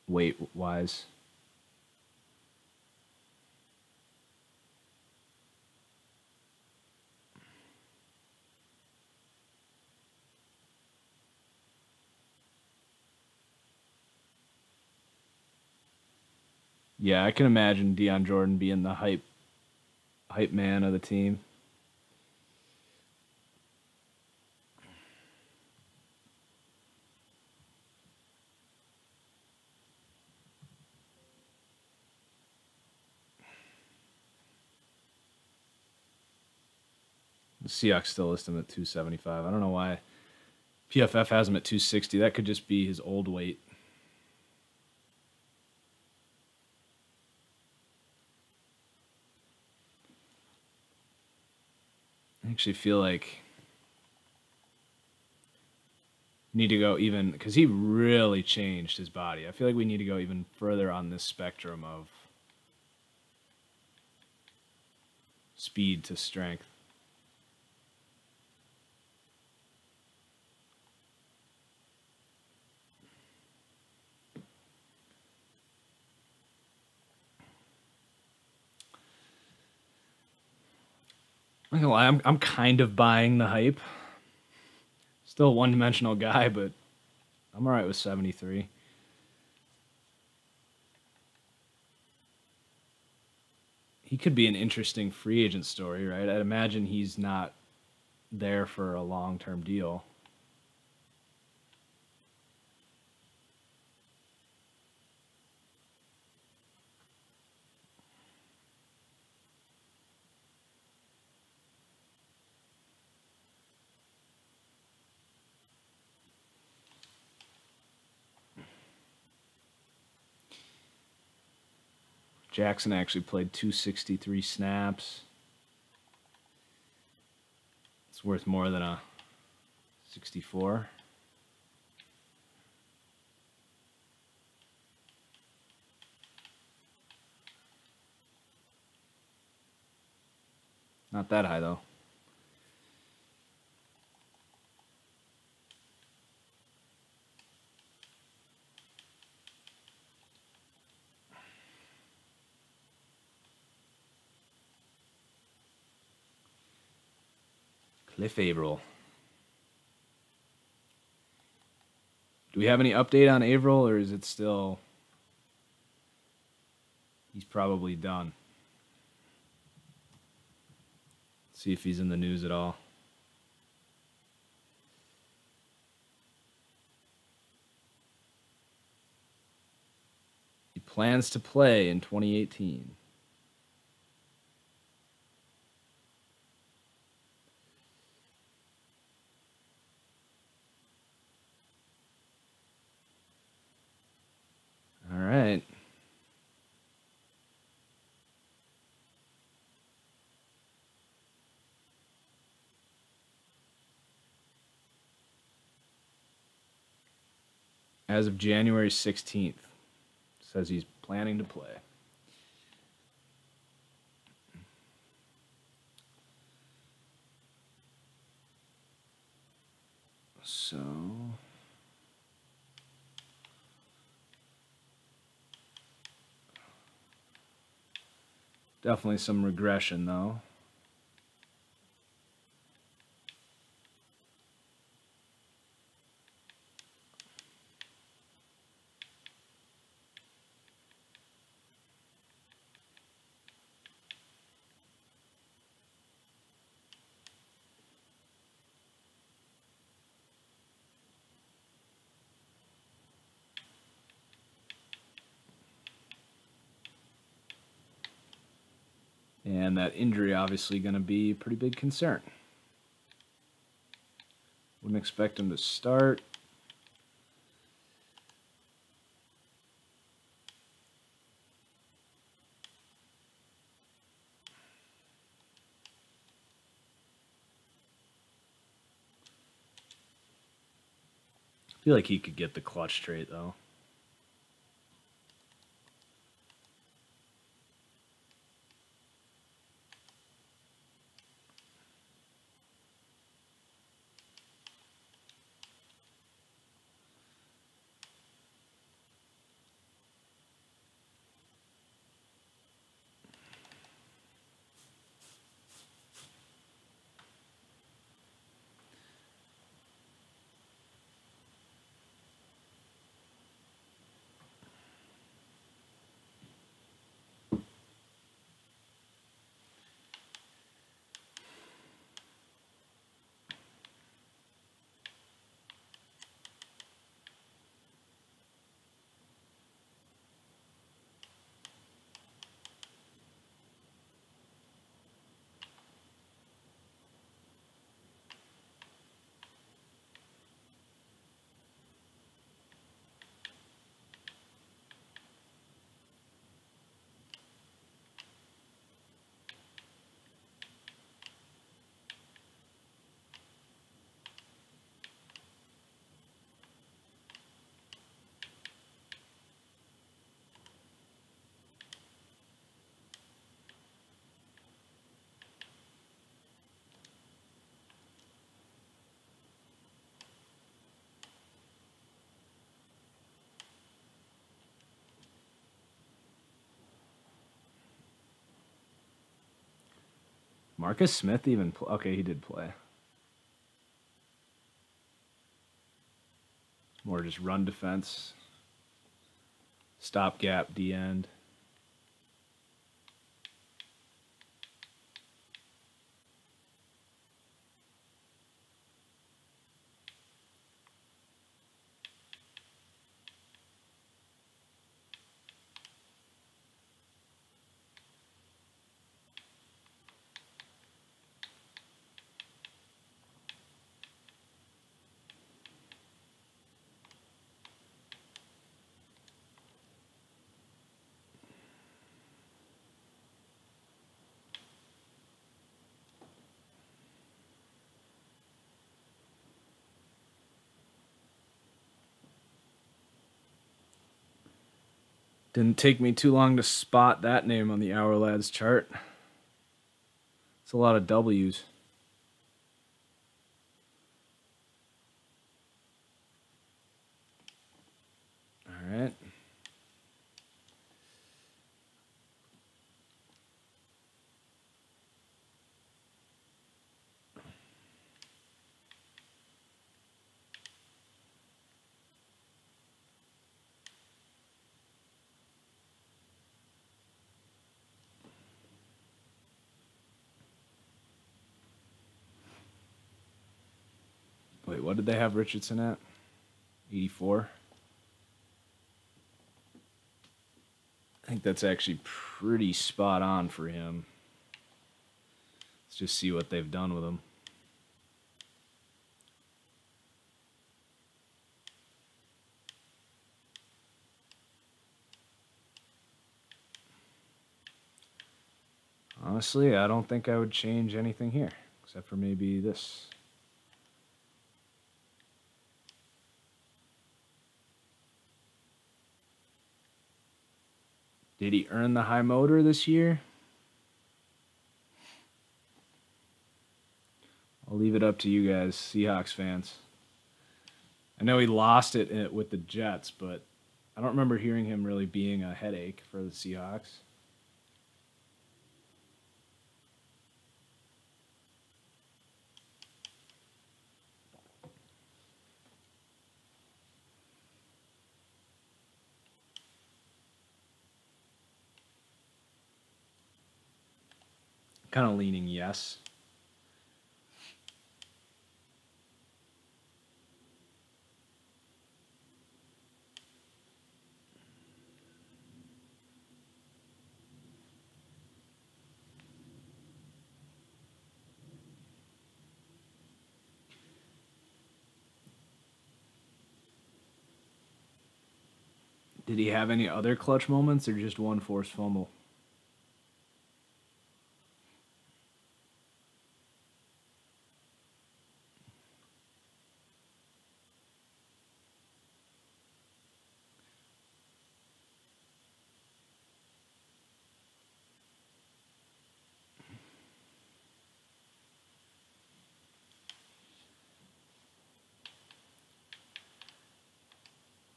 Speaker 1: Weight-wise. Yeah, I can imagine Deion Jordan being the hype man of the team. The Seahawks still list him at 275. I don't know why PFF has him at 260. That could just be his old weight. I actually feel like you need to go even, because he really changed his body. I feel like we need to go even further on this spectrum of speed to strength. I'm not gonna lie, I'm kind of buying the hype. Still a one-dimensional guy, but I'm all right with 73. He could be an interesting free agent story, right? I'd imagine he's not there for a long-term deal. Jackson actually played 263 snaps. It's worth more than a 64. Not that high, though. Cliff Averill. Do we have any update on Averill, or is it still... He's probably done. See if he's in the news at all. He plans to play in 2018. All right. As of January 16th, says he's planning to play. So... Definitely some regression, though. And that injury obviously going to be a pretty big concern. Wouldn't expect him to start. I feel like he could get the clutch trait, though. Marcus Smith even play? Okay, he did play. More just run defense. Stopgap D end. Didn't take me too long to spot that name on the Our Lads chart. It's a lot of W's. All right. Wait, what did they have Richardson at? 84? I think that's actually pretty spot on for him. Let's just see what they've done with him. Honestly, I don't think I would change anything here, except for maybe this. Did he earn the high motor this year? I'll leave it up to you guys, Seahawks fans. I know he lost it with the Jets, but I don't remember hearing him really being a headache for the Seahawks. Kind of leaning yes. Did he have any other clutch moments or just one forced fumble?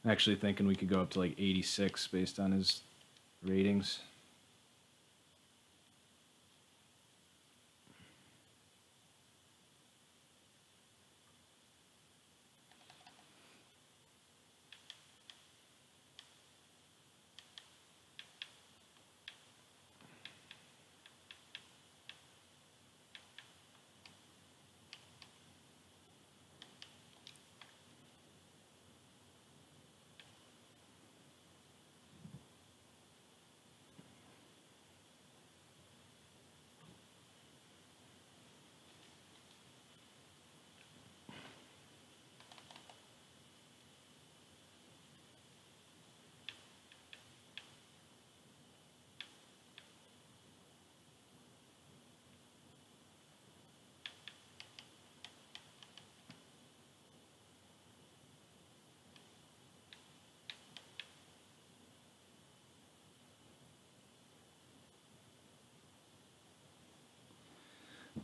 Speaker 1: I'm actually thinking we could go up to like 86 based on his ratings.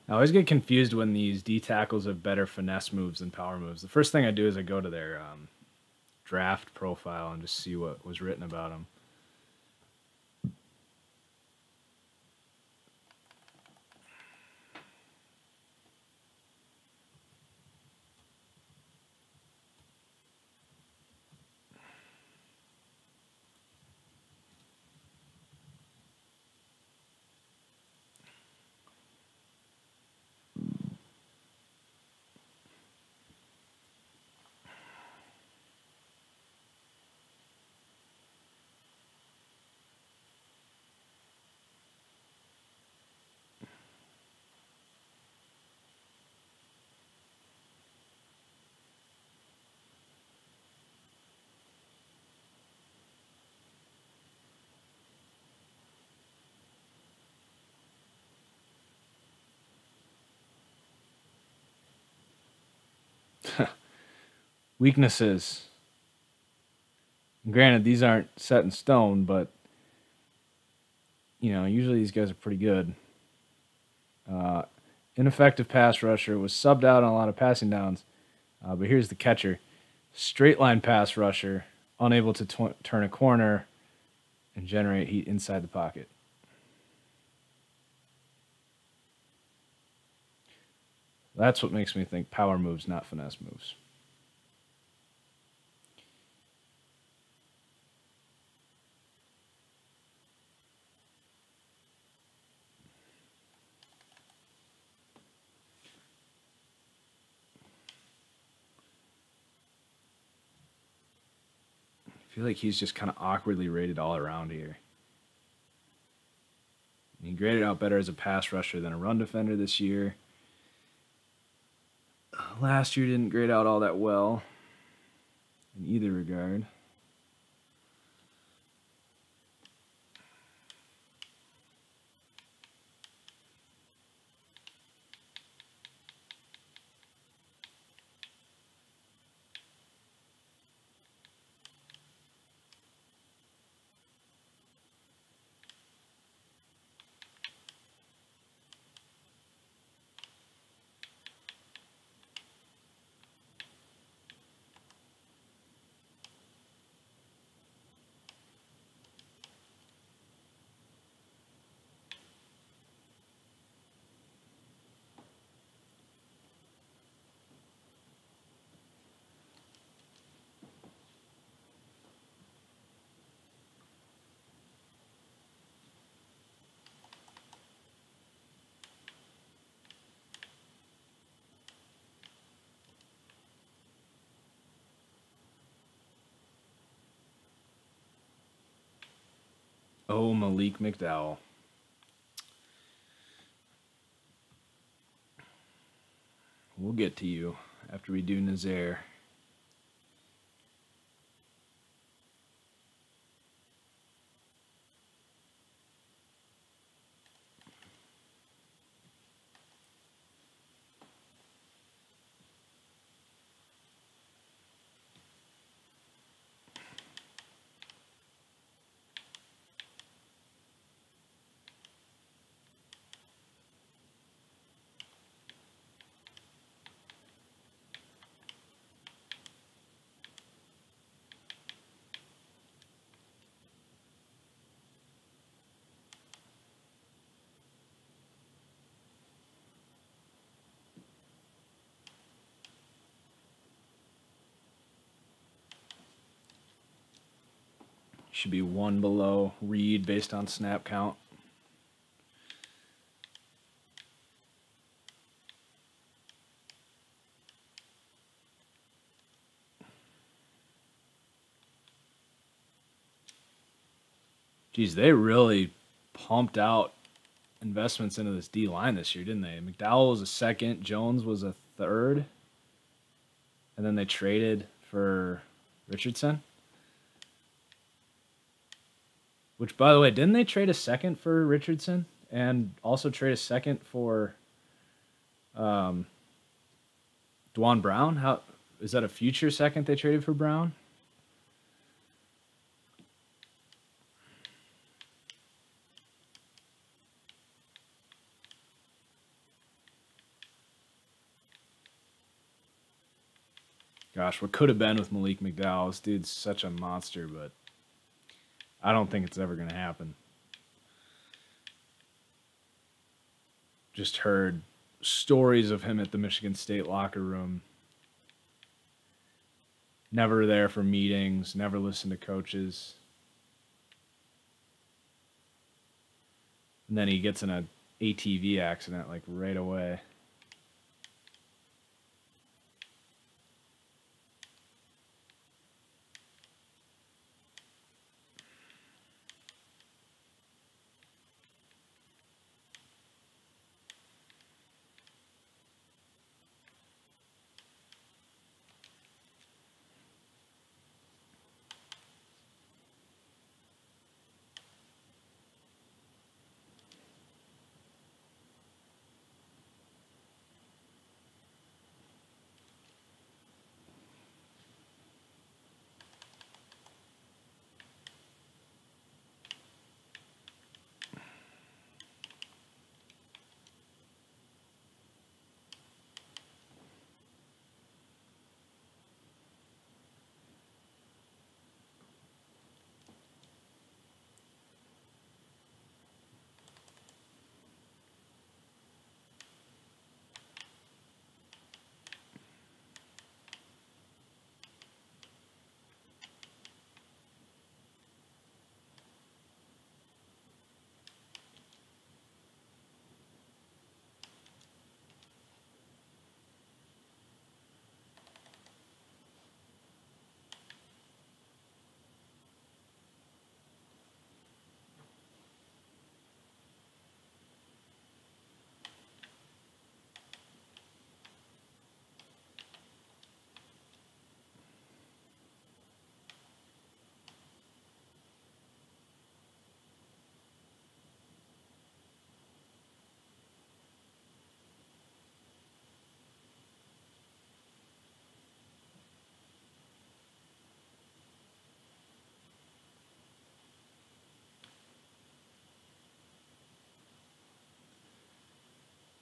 Speaker 1: I always get confused when these D tackles have better finesse moves than power moves. The first thing I do is I go to their draft profile and just see what was written about them. Weaknesses. Granted, these aren't set in stone, but usually these guys are pretty good. Ineffective pass rusher, was subbed out on a lot of passing downs. But here's the catcher. Straight line pass rusher, unable to turn a corner and generate heat inside the pocket. That's what makes me think power moves, not finesse moves. I feel like he's just kind of awkwardly rated all around here. He graded out better as a pass rusher than a run defender this year. Last year didn't grade out all that well in either regard. Oh, Malik McDowell. We'll get to you after we do Nazaire. Should be one below Reed based on snap count. Geez, they really pumped out investments into this D-line this year, didn't they? McDowell was a second, Jones was a third, and then they traded for Richardson. Which, by the way, didn't they trade a second for Richardson and also trade a second for Dwan Brown? How is that a future second they traded for Brown? Gosh, what could have been with Malik McDowell? This dude's such a monster, but I don't think it's ever going to happen. Just heard stories of him at the Michigan State locker room. Never there for meetings, never listened to coaches. And then he gets in an ATV accident like right away.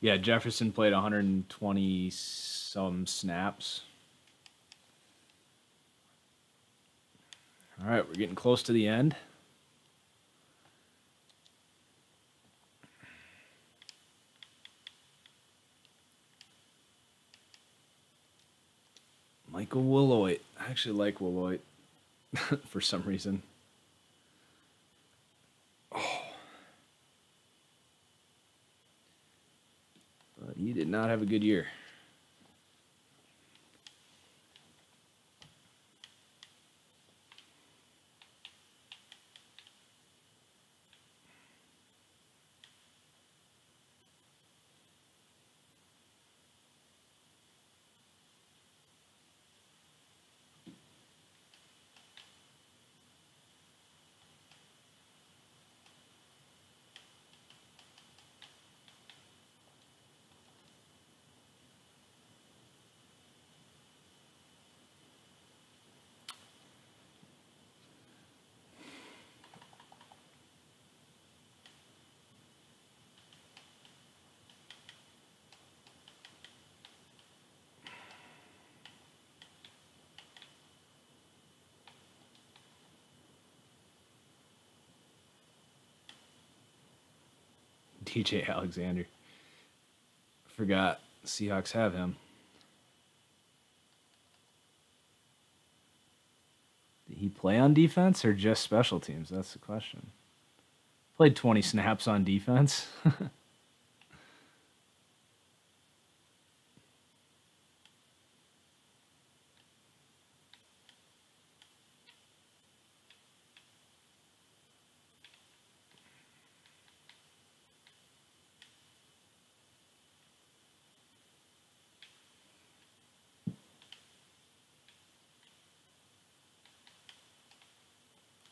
Speaker 1: Yeah, Jefferson played 120 some snaps. All right, we're getting close to the end. Michael Willoit. I actually like Willoit for some reason. Oh. But he did not have a good year. DJ Alexander. Forgot Seahawks have him. Did he play on defense or just special teams? That's the question. Played 20 snaps on defense.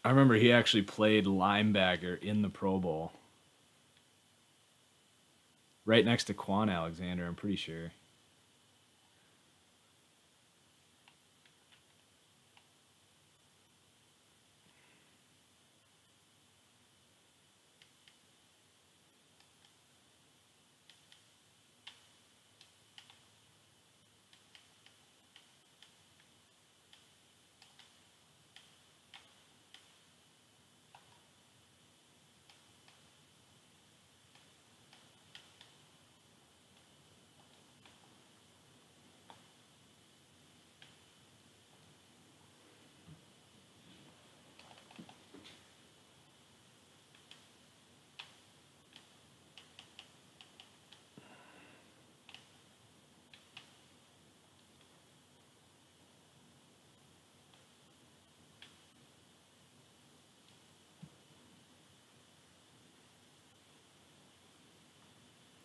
Speaker 1: I remember he actually played linebacker in the Pro Bowl. Right next to Quan Alexander, I'm pretty sure.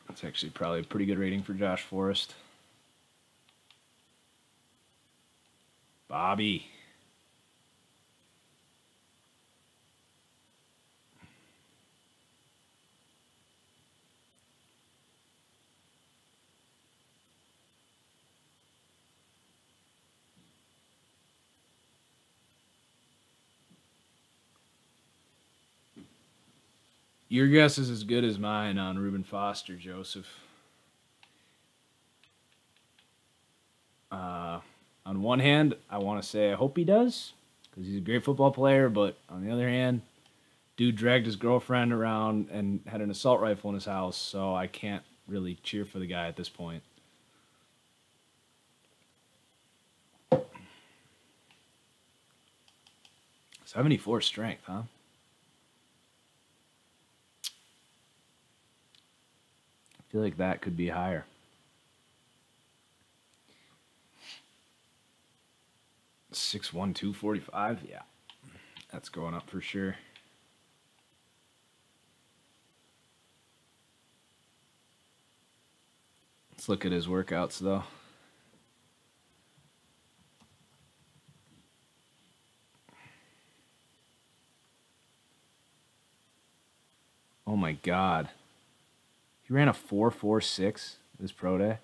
Speaker 1: That's actually probably a pretty good rating for Josh Forrest. Bobby. Your guess is as good as mine on Reuben Foster, Joseph. On one hand, I want to say I hope he does, because he's a great football player, but on the other hand, dude dragged his girlfriend around and had an assault rifle in his house, so I can't really cheer for the guy at this point. '74 strength, huh? I feel like that could be higher. 6'1", 245? Yeah. That's going up for sure. Let's look at his workouts, though. Oh, my God. He ran a 4.46 this pro day.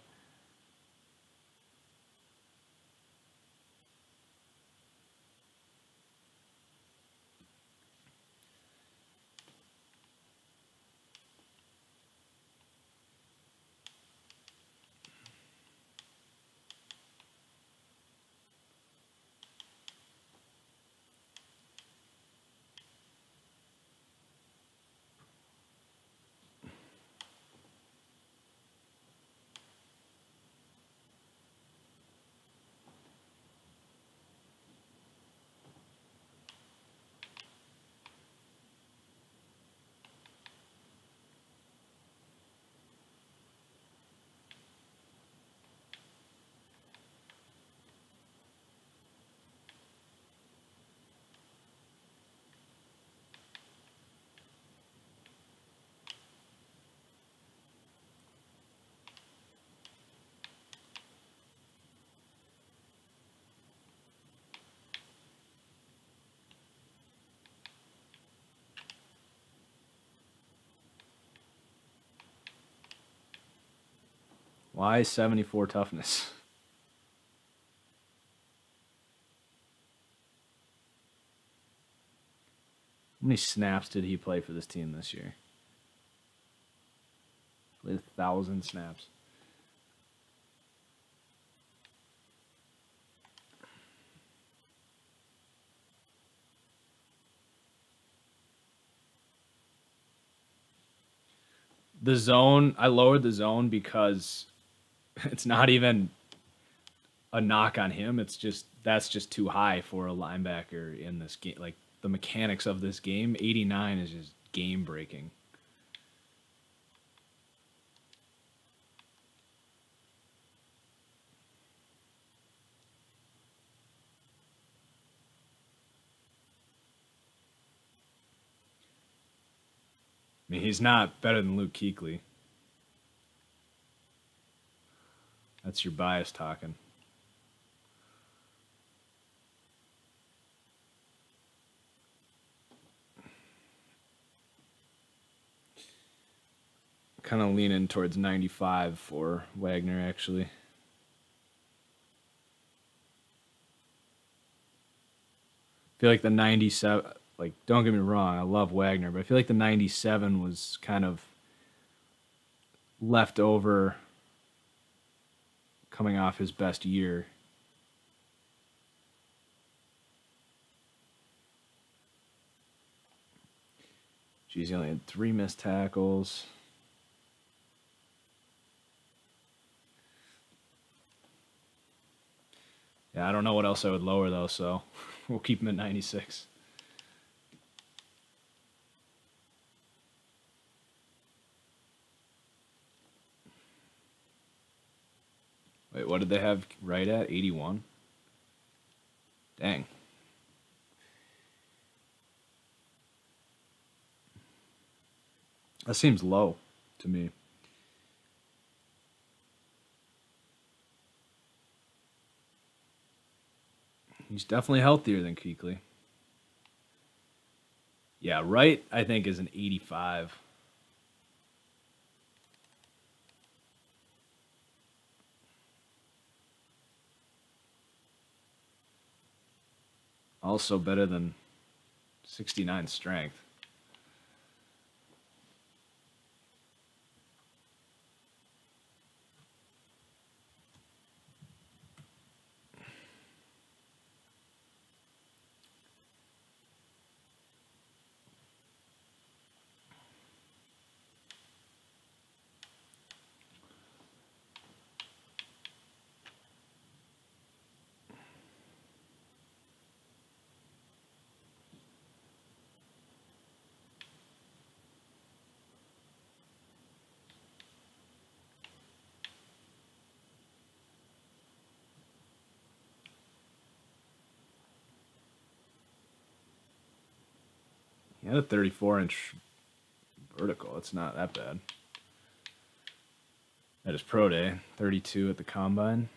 Speaker 1: Why 74 toughness? How many snaps did he play for this team this year? Played 1,000 snaps. The zone, I lowered the zone because it's not even a knock on him. It's just, that's just too high for a linebacker in this game. Like, the mechanics of this game, 89 is just game breaking. I mean, he's not better than Luke Kuechly. That's your bias talking. Kind of leaning towards 95 for Wagner, actually. I feel like the 97, like, don't get me wrong, I love Wagner, but I feel like the 97 was kind of left over coming off his best year. Jeez, he only had 3 missed tackles. Yeah, I don't know what else I would lower, though, so we'll keep him at 96. Wait, what did they have right at? 81? Dang. That seems low to me. He's definitely healthier than Kuechly. Yeah, right, I think, is an 85. Also better than 69 strength. He had a 34-inch vertical. It's not that bad. At his pro day, 32 at the combine.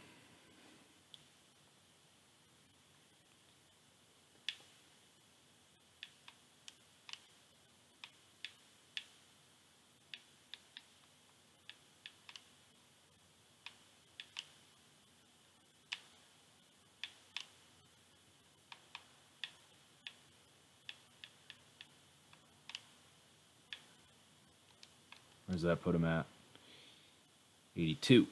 Speaker 1: Where does that put him at? 82.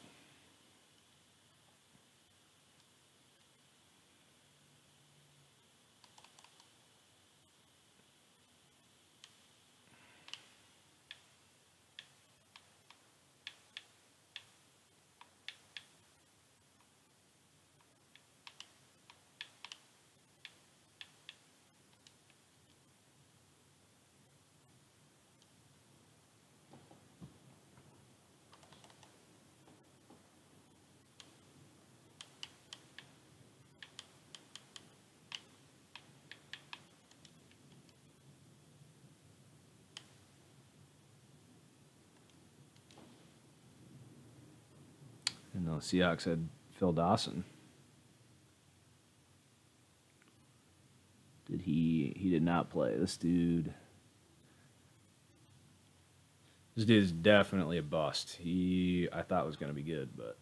Speaker 1: And the Seahawks had Phil Dawson. He did not play. This dude This dude is definitely a bust. I thought was going to be good, but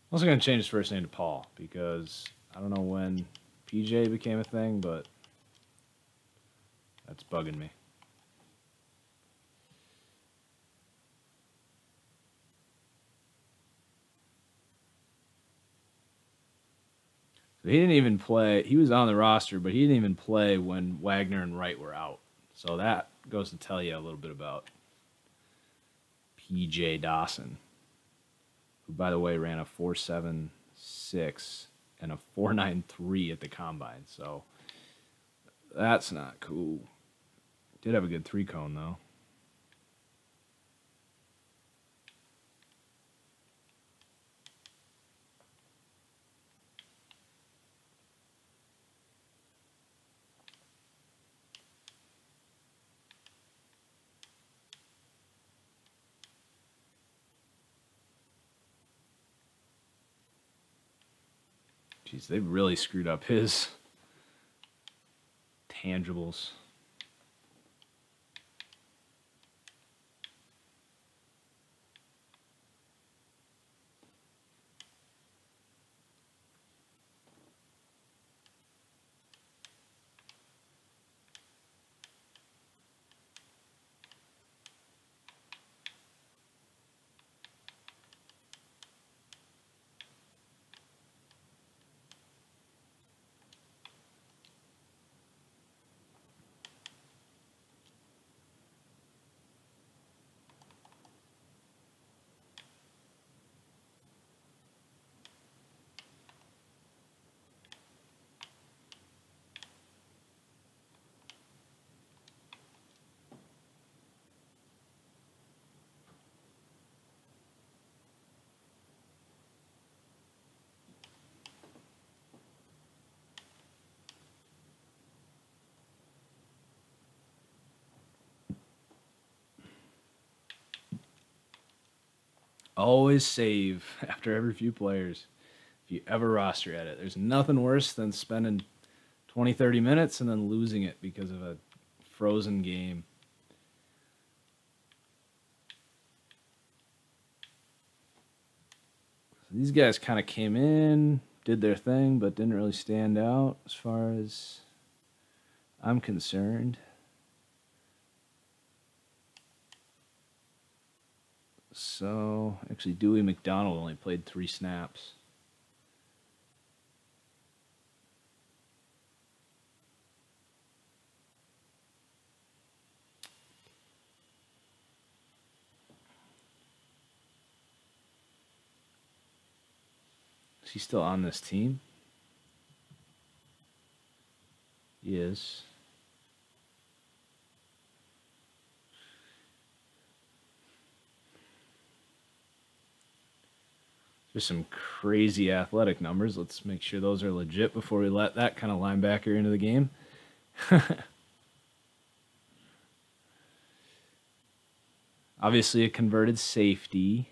Speaker 1: I'm also going to change his first name to Paul because I don't know when PJ became a thing, but that's bugging me. So he didn't even play. He was on the roster, but he didn't even play when Wagner and Wright were out. So that goes to tell you a little bit about PJ Dawson, who, by the way, ran a 4.76 and a 4.93 at the combine. So that's not cool. Did have a good 3-cone, though. Jeez, they really screwed up his tangibles. Always save after every few players if you ever roster edit. There's nothing worse than spending 20, 30 minutes and then losing it because of a frozen game. So these guys kind of came in, did their thing, but didn't really stand out as far as I'm concerned. So, actually, Dewey McDonald only played 3 snaps. Is he still on this team? He is. There's some crazy athletic numbers. Let's make sure those are legit before we let that kind of linebacker into the game. Obviously a converted safety.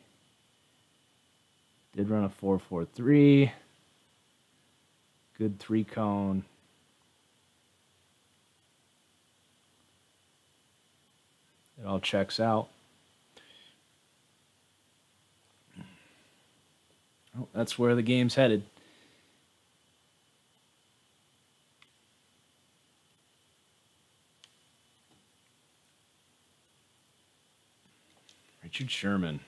Speaker 1: Did run a 4.43. Good 3-cone. It all checks out. Oh, that's where the game's headed. Richard Sherman.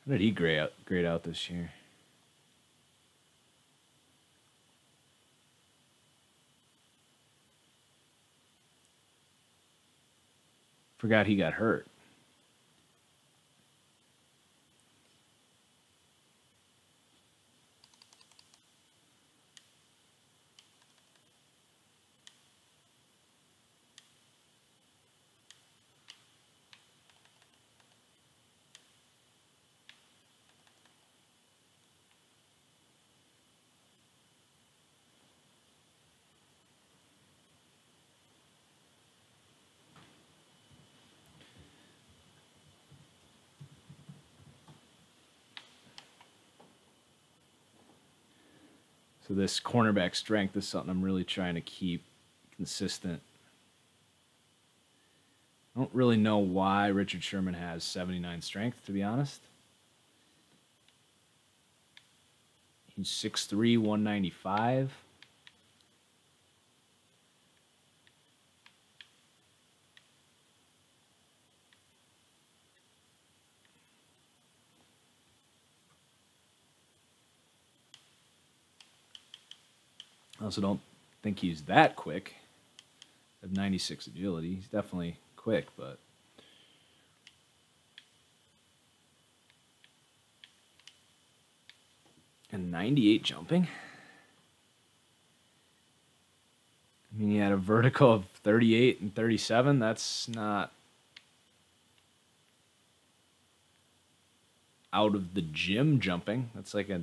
Speaker 1: How did he grade out this year? Forgot he got hurt. So this cornerback strength is something I'm really trying to keep consistent. I don't really know why Richard Sherman has 79 strength, to be honest. He's 6'3", 195. I also don't think he's that quick. At 96 agility, he's definitely quick, but and 98 jumping. I mean, he had a vertical of 38 and 37. That's not out of the gym jumping. That's like a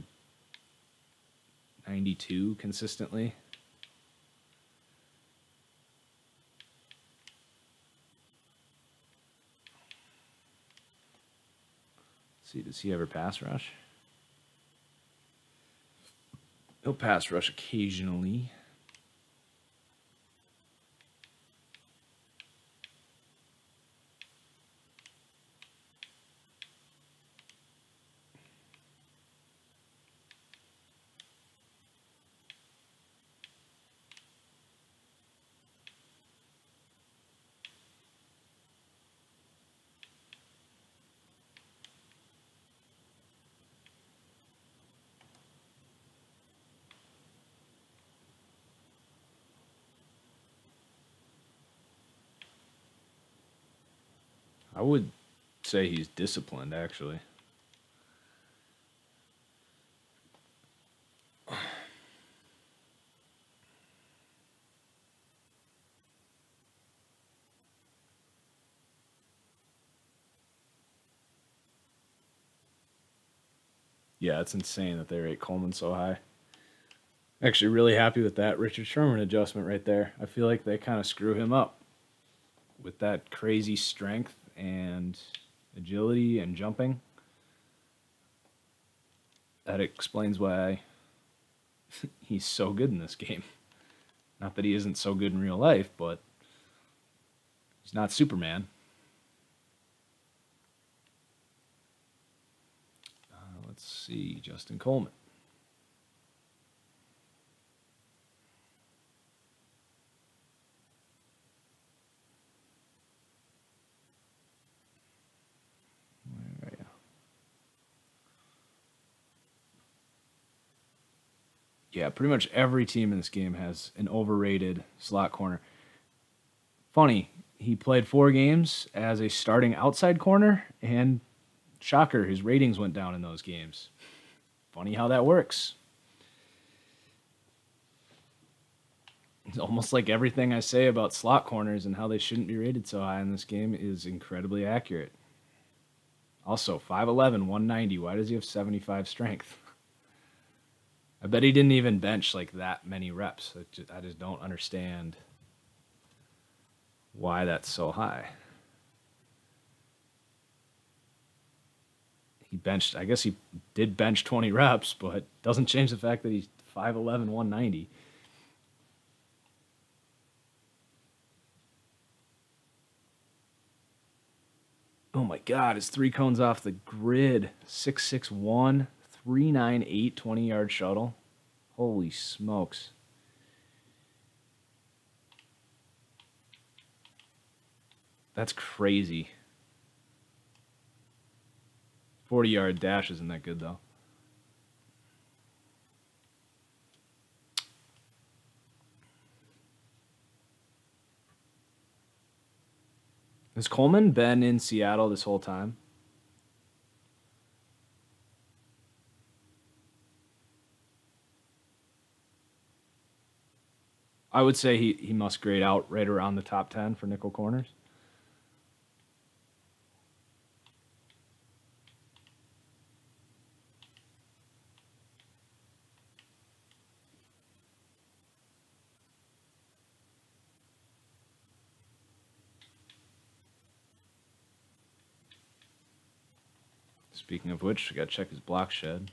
Speaker 1: 92 consistently. Let's see, does he ever pass rush? He'll pass rush occasionally. I would say he's disciplined, actually. Yeah, it's insane that they rate Coleman so high. Actually, really happy with that Richard Sherman adjustment right there. I feel like they kind of screw him up with that crazy strength and agility and jumping. That explains why he's so good in this game. Not that he isn't so good in real life, but he's not Superman. Let's see, Justin Coleman. Where are you? Yeah, pretty much every team in this game has an overrated slot corner. Funny, he played 4 games as a starting outside corner, and shocker, his ratings went down in those games. Funny how that works. It's almost like everything I say about slot corners and how they shouldn't be rated so high in this game is incredibly accurate. Also, 5'11", 190. Why does he have 75 strength? I bet he didn't even bench like that many reps. I just don't understand why that's so high. He benched, I guess he did bench 20 reps, but doesn't change the fact that he's 5'11", 190. Oh my God, his 3 cones off the grid. 6'6", 398, 20-yard shuttle. Holy smokes. That's crazy. 40-yard dash isn't that good, though. Has Coleman been in Seattle this whole time? I would say he must grade out right around the top 10 for nickel corners. Speaking of which, we got to check his block shed.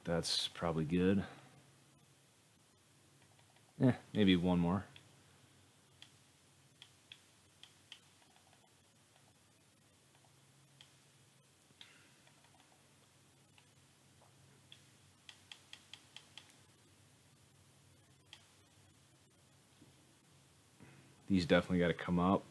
Speaker 1: that's probably good. Maybe one more. These definitely got to come up.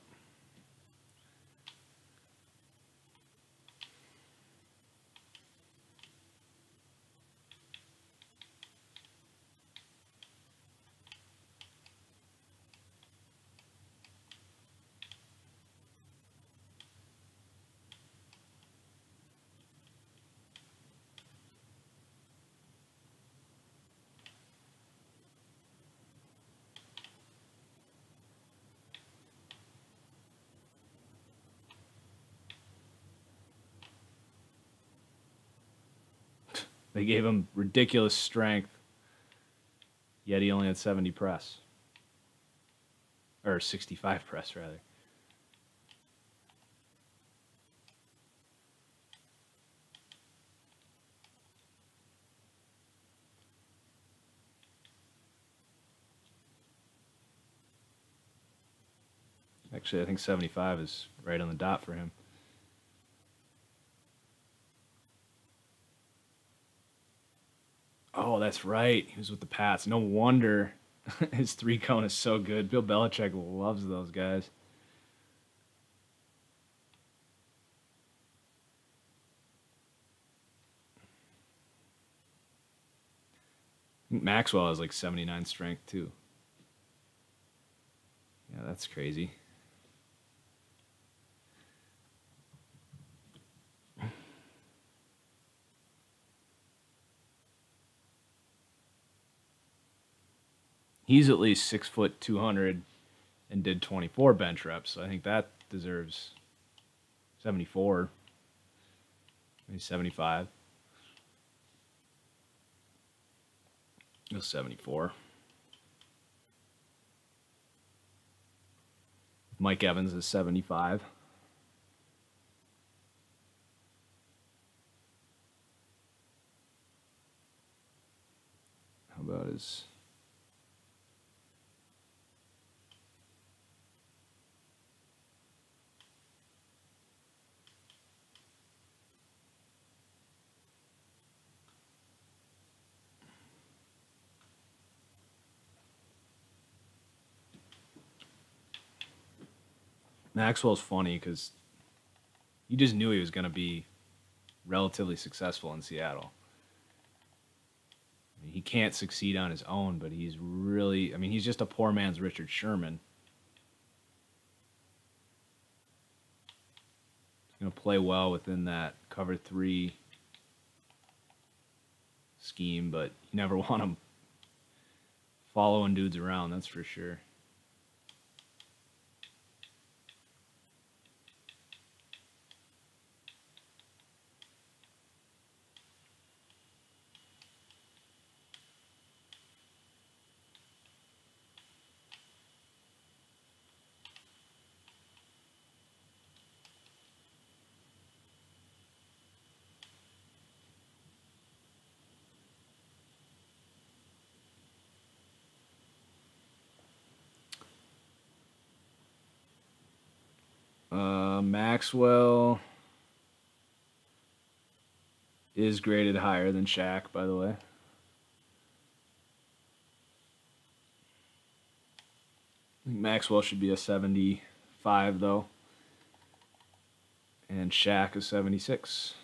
Speaker 1: They gave him ridiculous strength, yet he only had 70 press. Or 65 press, rather. Actually, I think 75 is right on the dot for him. Oh, that's right. He was with the Pats. No wonder his 3-cone is so good. Bill Belichick loves those guys. I think Maxwell has like 79 strength, too. Yeah, that's crazy. He's at least 6 foot 200 and did 24 bench reps. So I think that deserves 74, maybe 75. It was 74. Mike Evans is 75. How about his... Maxwell's funny because you just knew he was going to be relatively successful in Seattle. I mean, he can't succeed on his own, but he's really, I mean, he's just a poor man's Richard Sherman. He's going to play well within that cover 3 scheme, but you never want him following dudes around, that's for sure. Maxwell is graded higher than Shaq, by the way. I think Maxwell should be a 75, though. And Shaq is 76.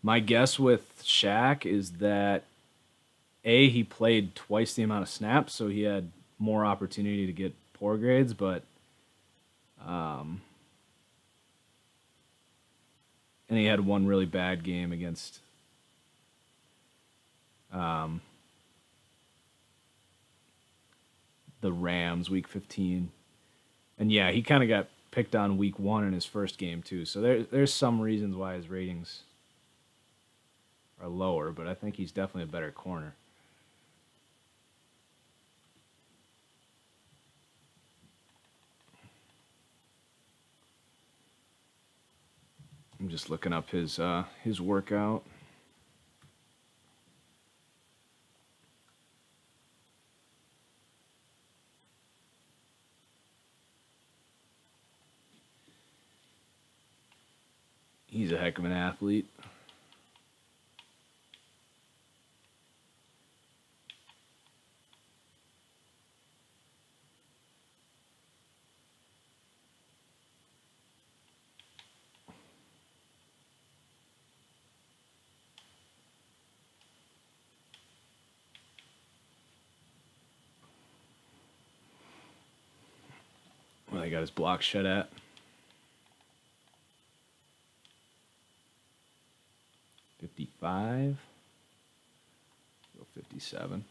Speaker 1: My guess with Shaq is that he played twice the amount of snaps, so he had more opportunity to get poor grades, but and he had one really bad game against the Rams week 15. And he kind of got picked on week 1 in his first game too. So there's some reasons why his ratings or lower, but I think he's definitely a better corner. I'm just looking up his workout. He's a heck of an athlete. Well, he got his block shed at 55. Go 57.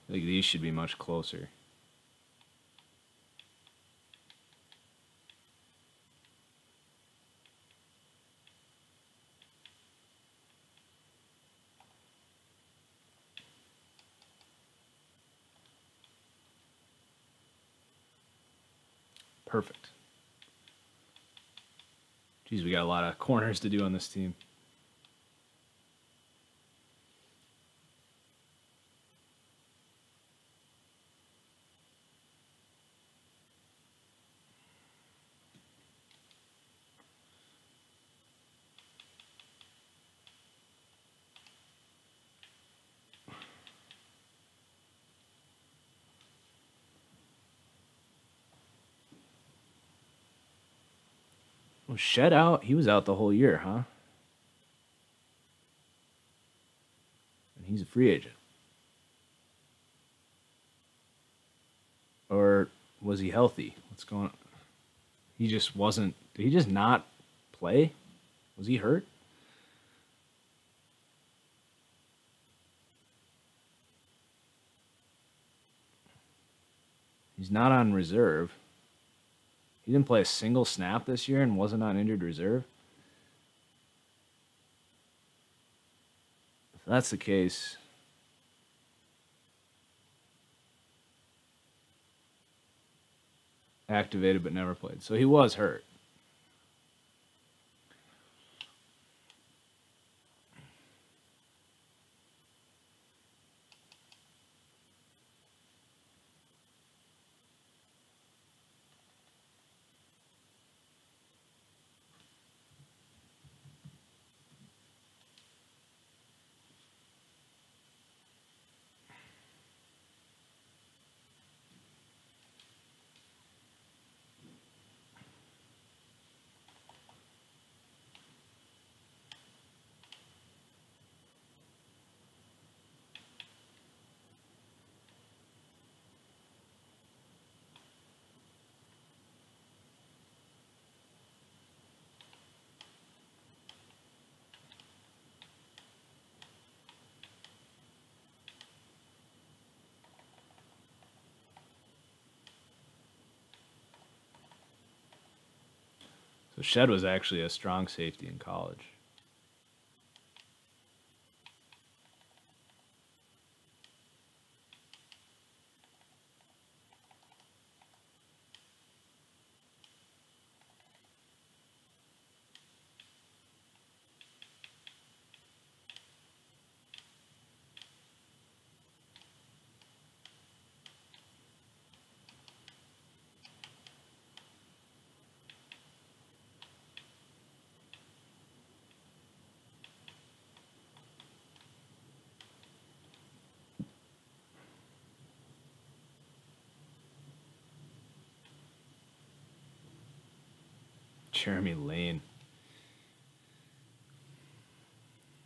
Speaker 1: I think these should be much closer. Perfect. Geez, we got a lot of corners to do on this team. Well, Shed out. He was out the whole year, huh? And he's a free agent. Or was he healthy? What's going on? He just wasn't. Did he just not play? Was he hurt? He's not on reserve. He didn't play a single snap this year and wasn't on injured reserve. If that's the case, activated but never played. So he was hurt. So Shed was actually a strong safety in college. Jeremy Lane.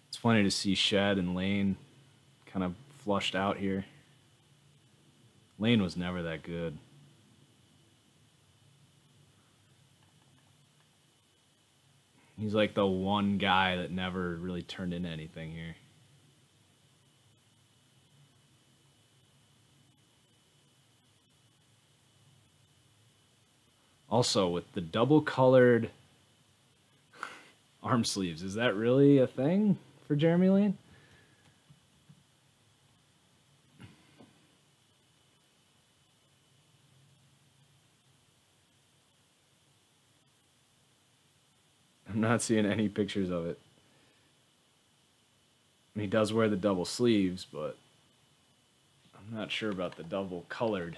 Speaker 1: It's funny to see Shed and Lane kind of flushed out here. Lane was never that good. He's like the one guy that never really turned into anything here. Also, with the double colored arm sleeves, is that really a thing for Jeremy Lane? I'm not seeing any pictures of it. He does wear the double sleeves, but I'm not sure about the double colored.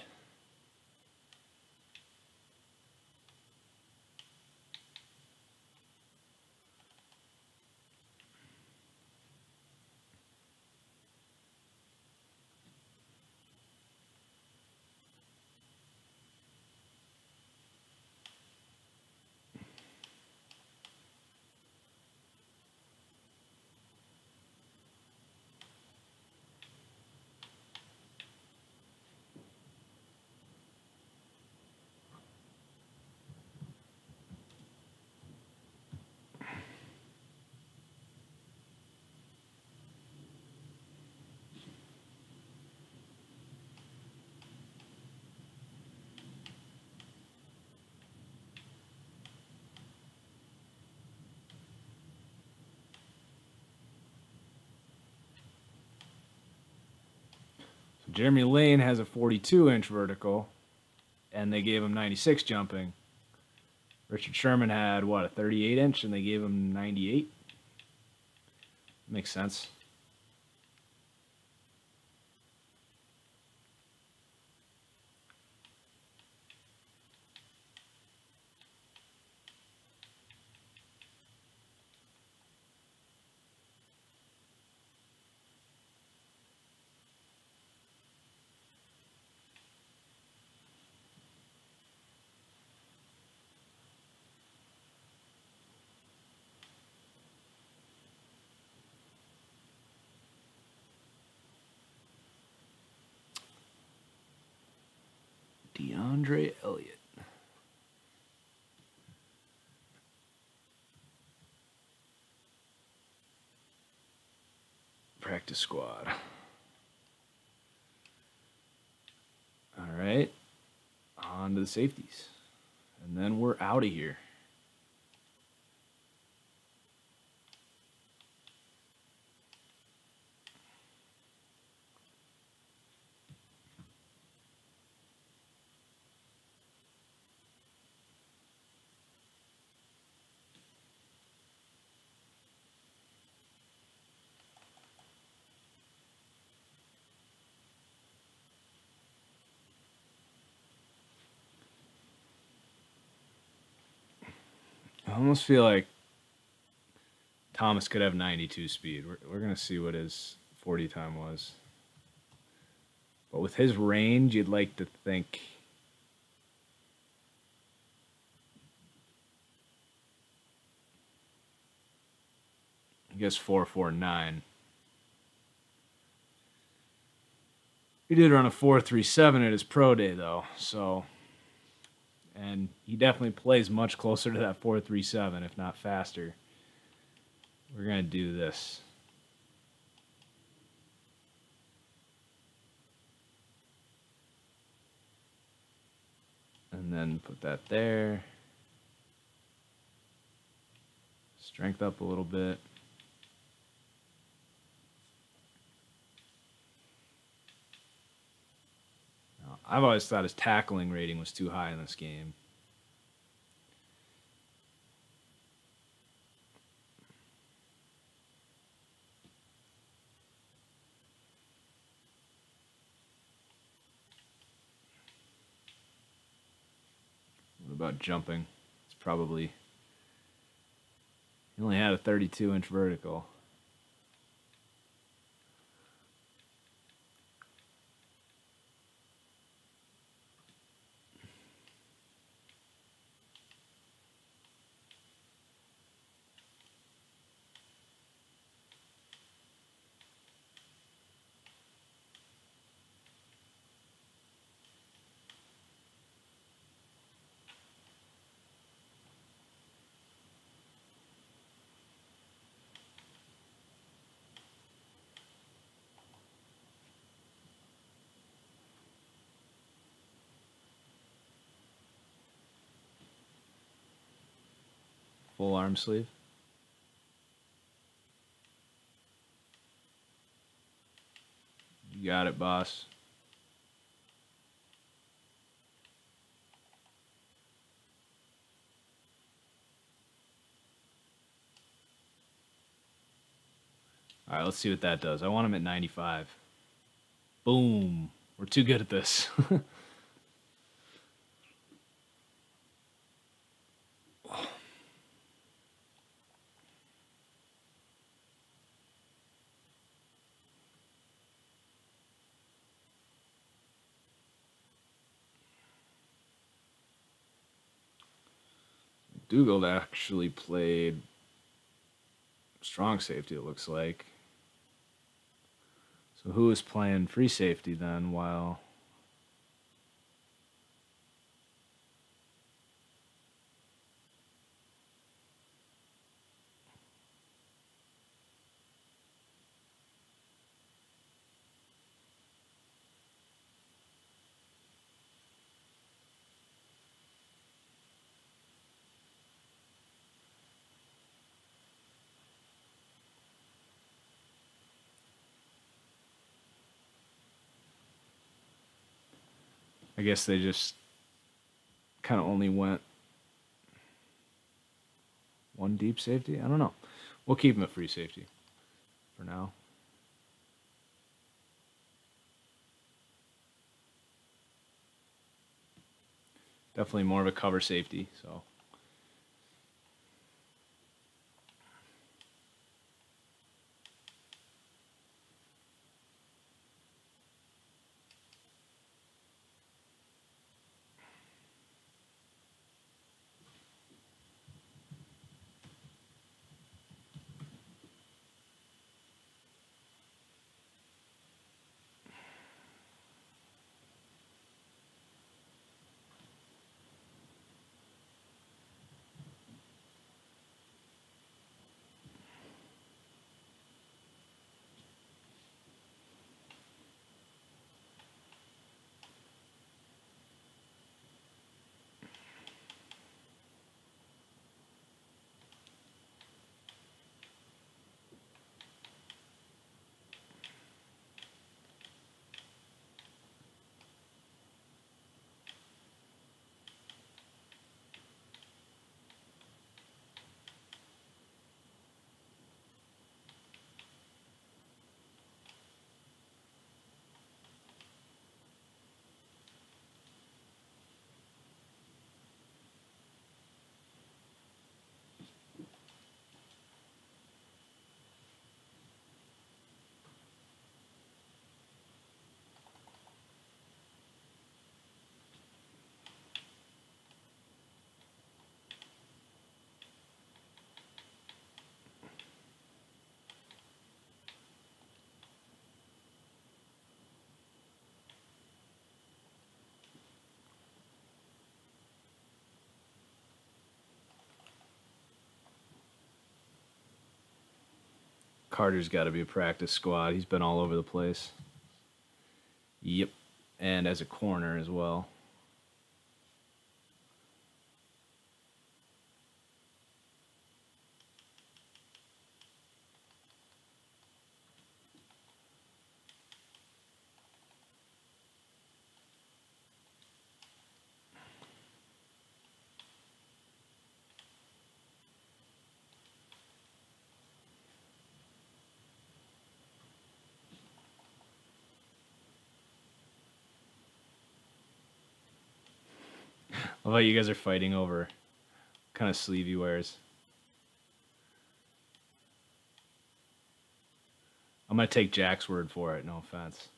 Speaker 1: Jeremy Lane has a 42-inch vertical, and they gave him 96 jumping. Richard Sherman had, what, a 38-inch, and they gave him 98? Makes sense. DeAndre Elliott. Practice squad. All right. On to the safeties. And then we're out of here. I almost feel like Thomas could have 92 speed. We're going to see what his 40 time was. But with his range, you'd like to think I guess 4.49. He did run a 4.37 at his pro day, though. So, and he definitely plays much closer to that 4.37, if not faster. We're going to do this. And then put that there. Strength up a little bit. Now, I've always thought his tackling rating was too high in this game. What about jumping? It's probably... He only had a 32-inch vertical. Full arm sleeve. You got it, boss. All right, let's see what that does. I want him at 95. Boom. We're too good at this. Dougal actually played strong safety, it looks like. So who is playing free safety then while... I guess they just kind of only went one deep safety? I don't know. We'll keep him at free safety for now. Definitely more of a cover safety, so... Carter's got to be a practice squad. He's been all over the place. Yep. And as a corner as well. I love how you guys are fighting over what kind of sleeve he wears. I'm going to take Jack's word for it, no offense.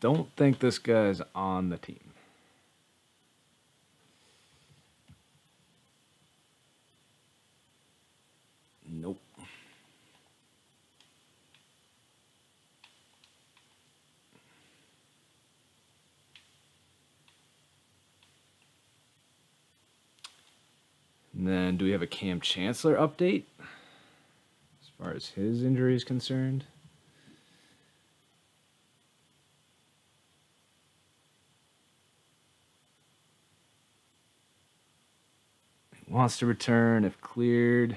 Speaker 1: don't think this guy's on the team. Nope. And then do we have a Cam Chancellor update as far as his injury is concerned? He wants to return if cleared.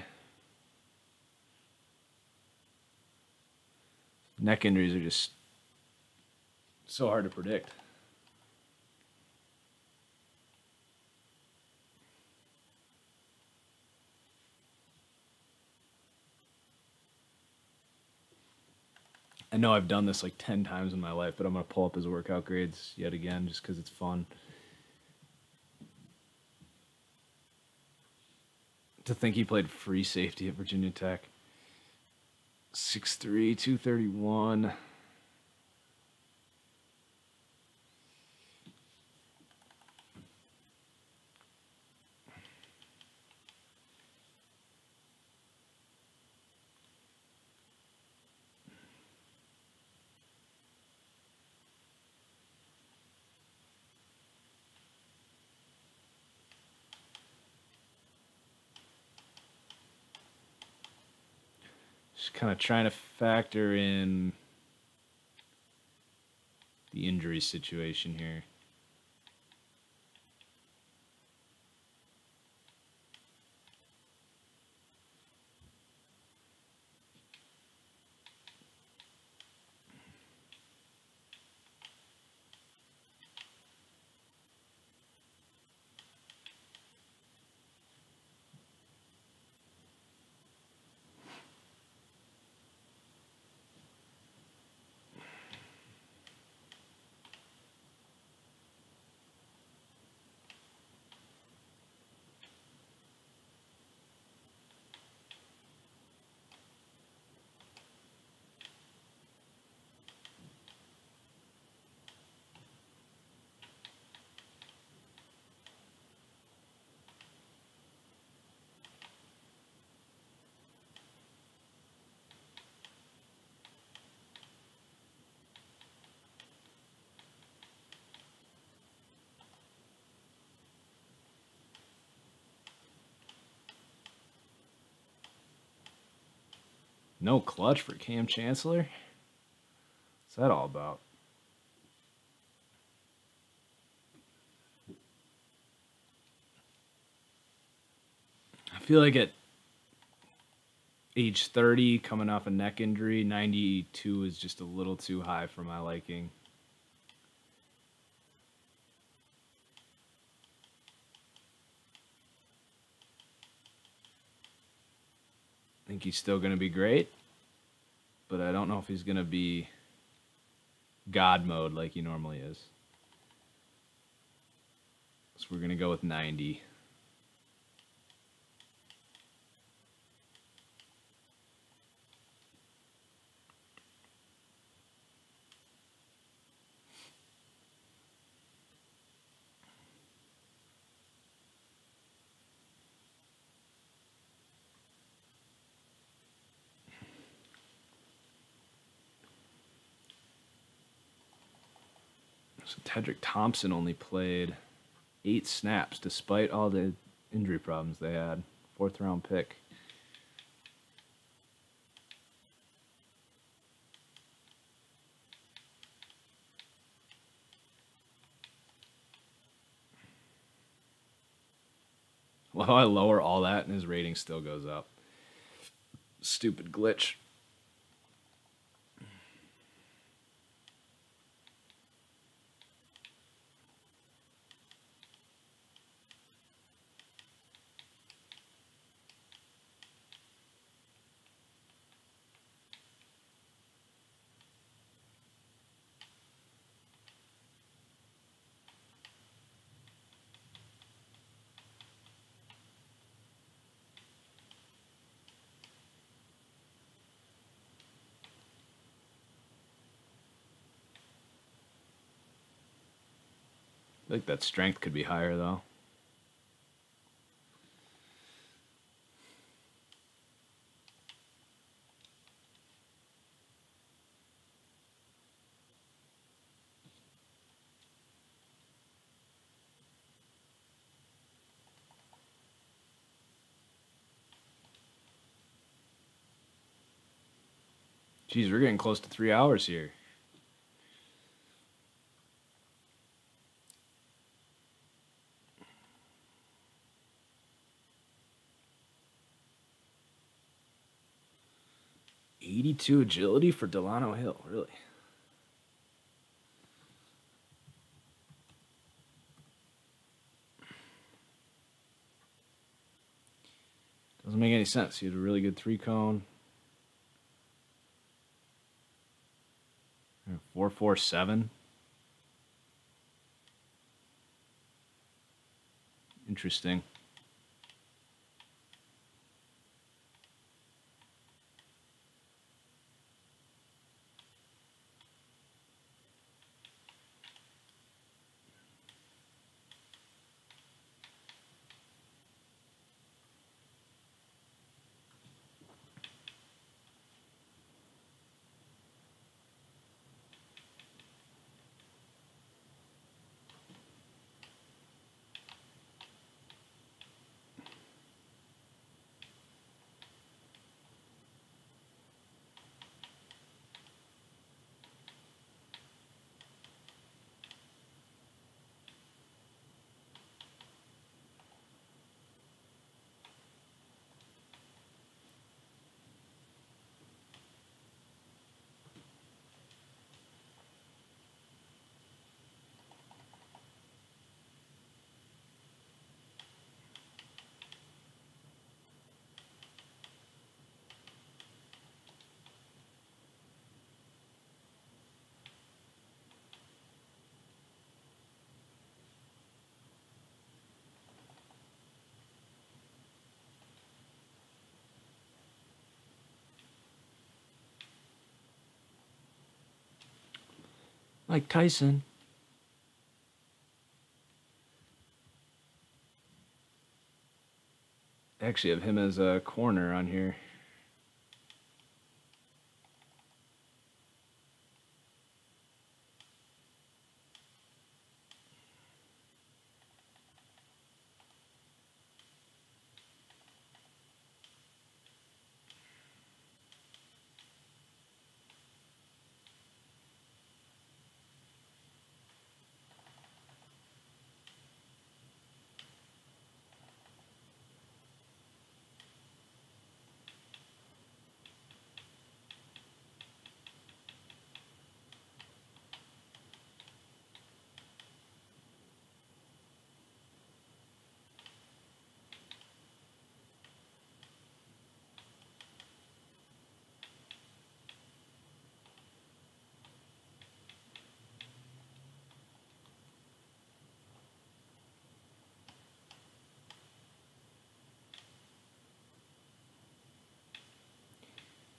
Speaker 1: Neck injuries are just so hard to predict. I know I've done this like 10 times in my life, but I'm going to pull up his workout grades yet again just because it's fun. To think he played free safety at Virginia Tech. 6'3", 231. Just kind of trying to factor in the injury situation here. No clutch for Cam Chancellor? What's that all about? I feel like at age 30, coming off a neck injury, 92 is just a little too high for my liking. I think he's still going to be great, but I don't know if he's going to be God mode like he normally is. So we're going to go with 90. So Tedrick Thompson only played 8 snaps despite all the injury problems they had. 4th round pick. Well, I lower all that and his rating still goes up. Stupid glitch. feel like that strength could be higher, though. Geez, we're getting close to 3 hours here. .82 agility for Delano Hill, really? Doesn't make any sense. He had a really good 3-cone. 4.47. Interesting. Mike Tyson. Actually have him as a corner on here.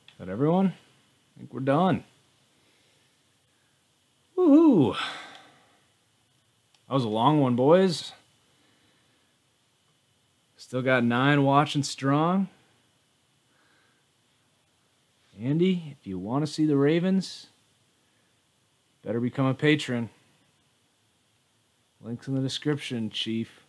Speaker 1: Is that everyone? I think we're done. Woohoo! That was a long one, boys. Still got 9 watching strong. Andy, if you want to see the Ravens, better become a patron. Links in the description, Chief.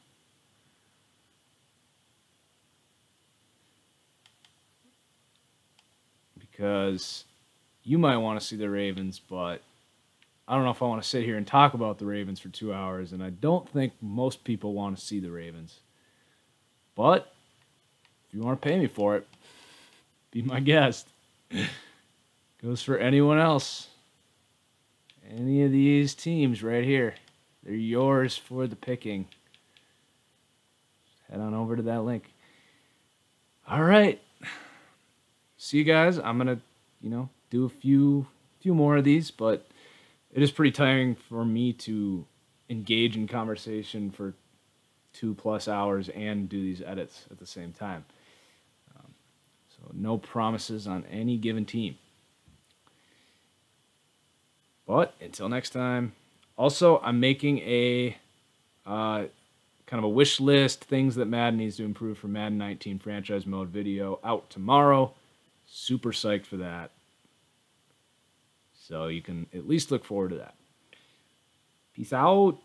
Speaker 1: Because you might want to see the Ravens, but I don't know if I want to sit here and talk about the Ravens for 2 hours, and I don't think most people want to see the Ravens. But if you want to pay me for it, be my guest. Goes for anyone else. Any of these teams right here. They're yours for the picking. Head on over to that link. All right. See you guys. I'm going to, do a few more of these, but it is pretty tiring for me to engage in conversation for 2+ hours and do these edits at the same time. So no promises on any given team. But until next time. Also, I'm making a kind of a wish list, things that Madden needs to improve for Madden 19 franchise mode video out tomorrow. Super psyched for that. So you can at least look forward to that. Peace out.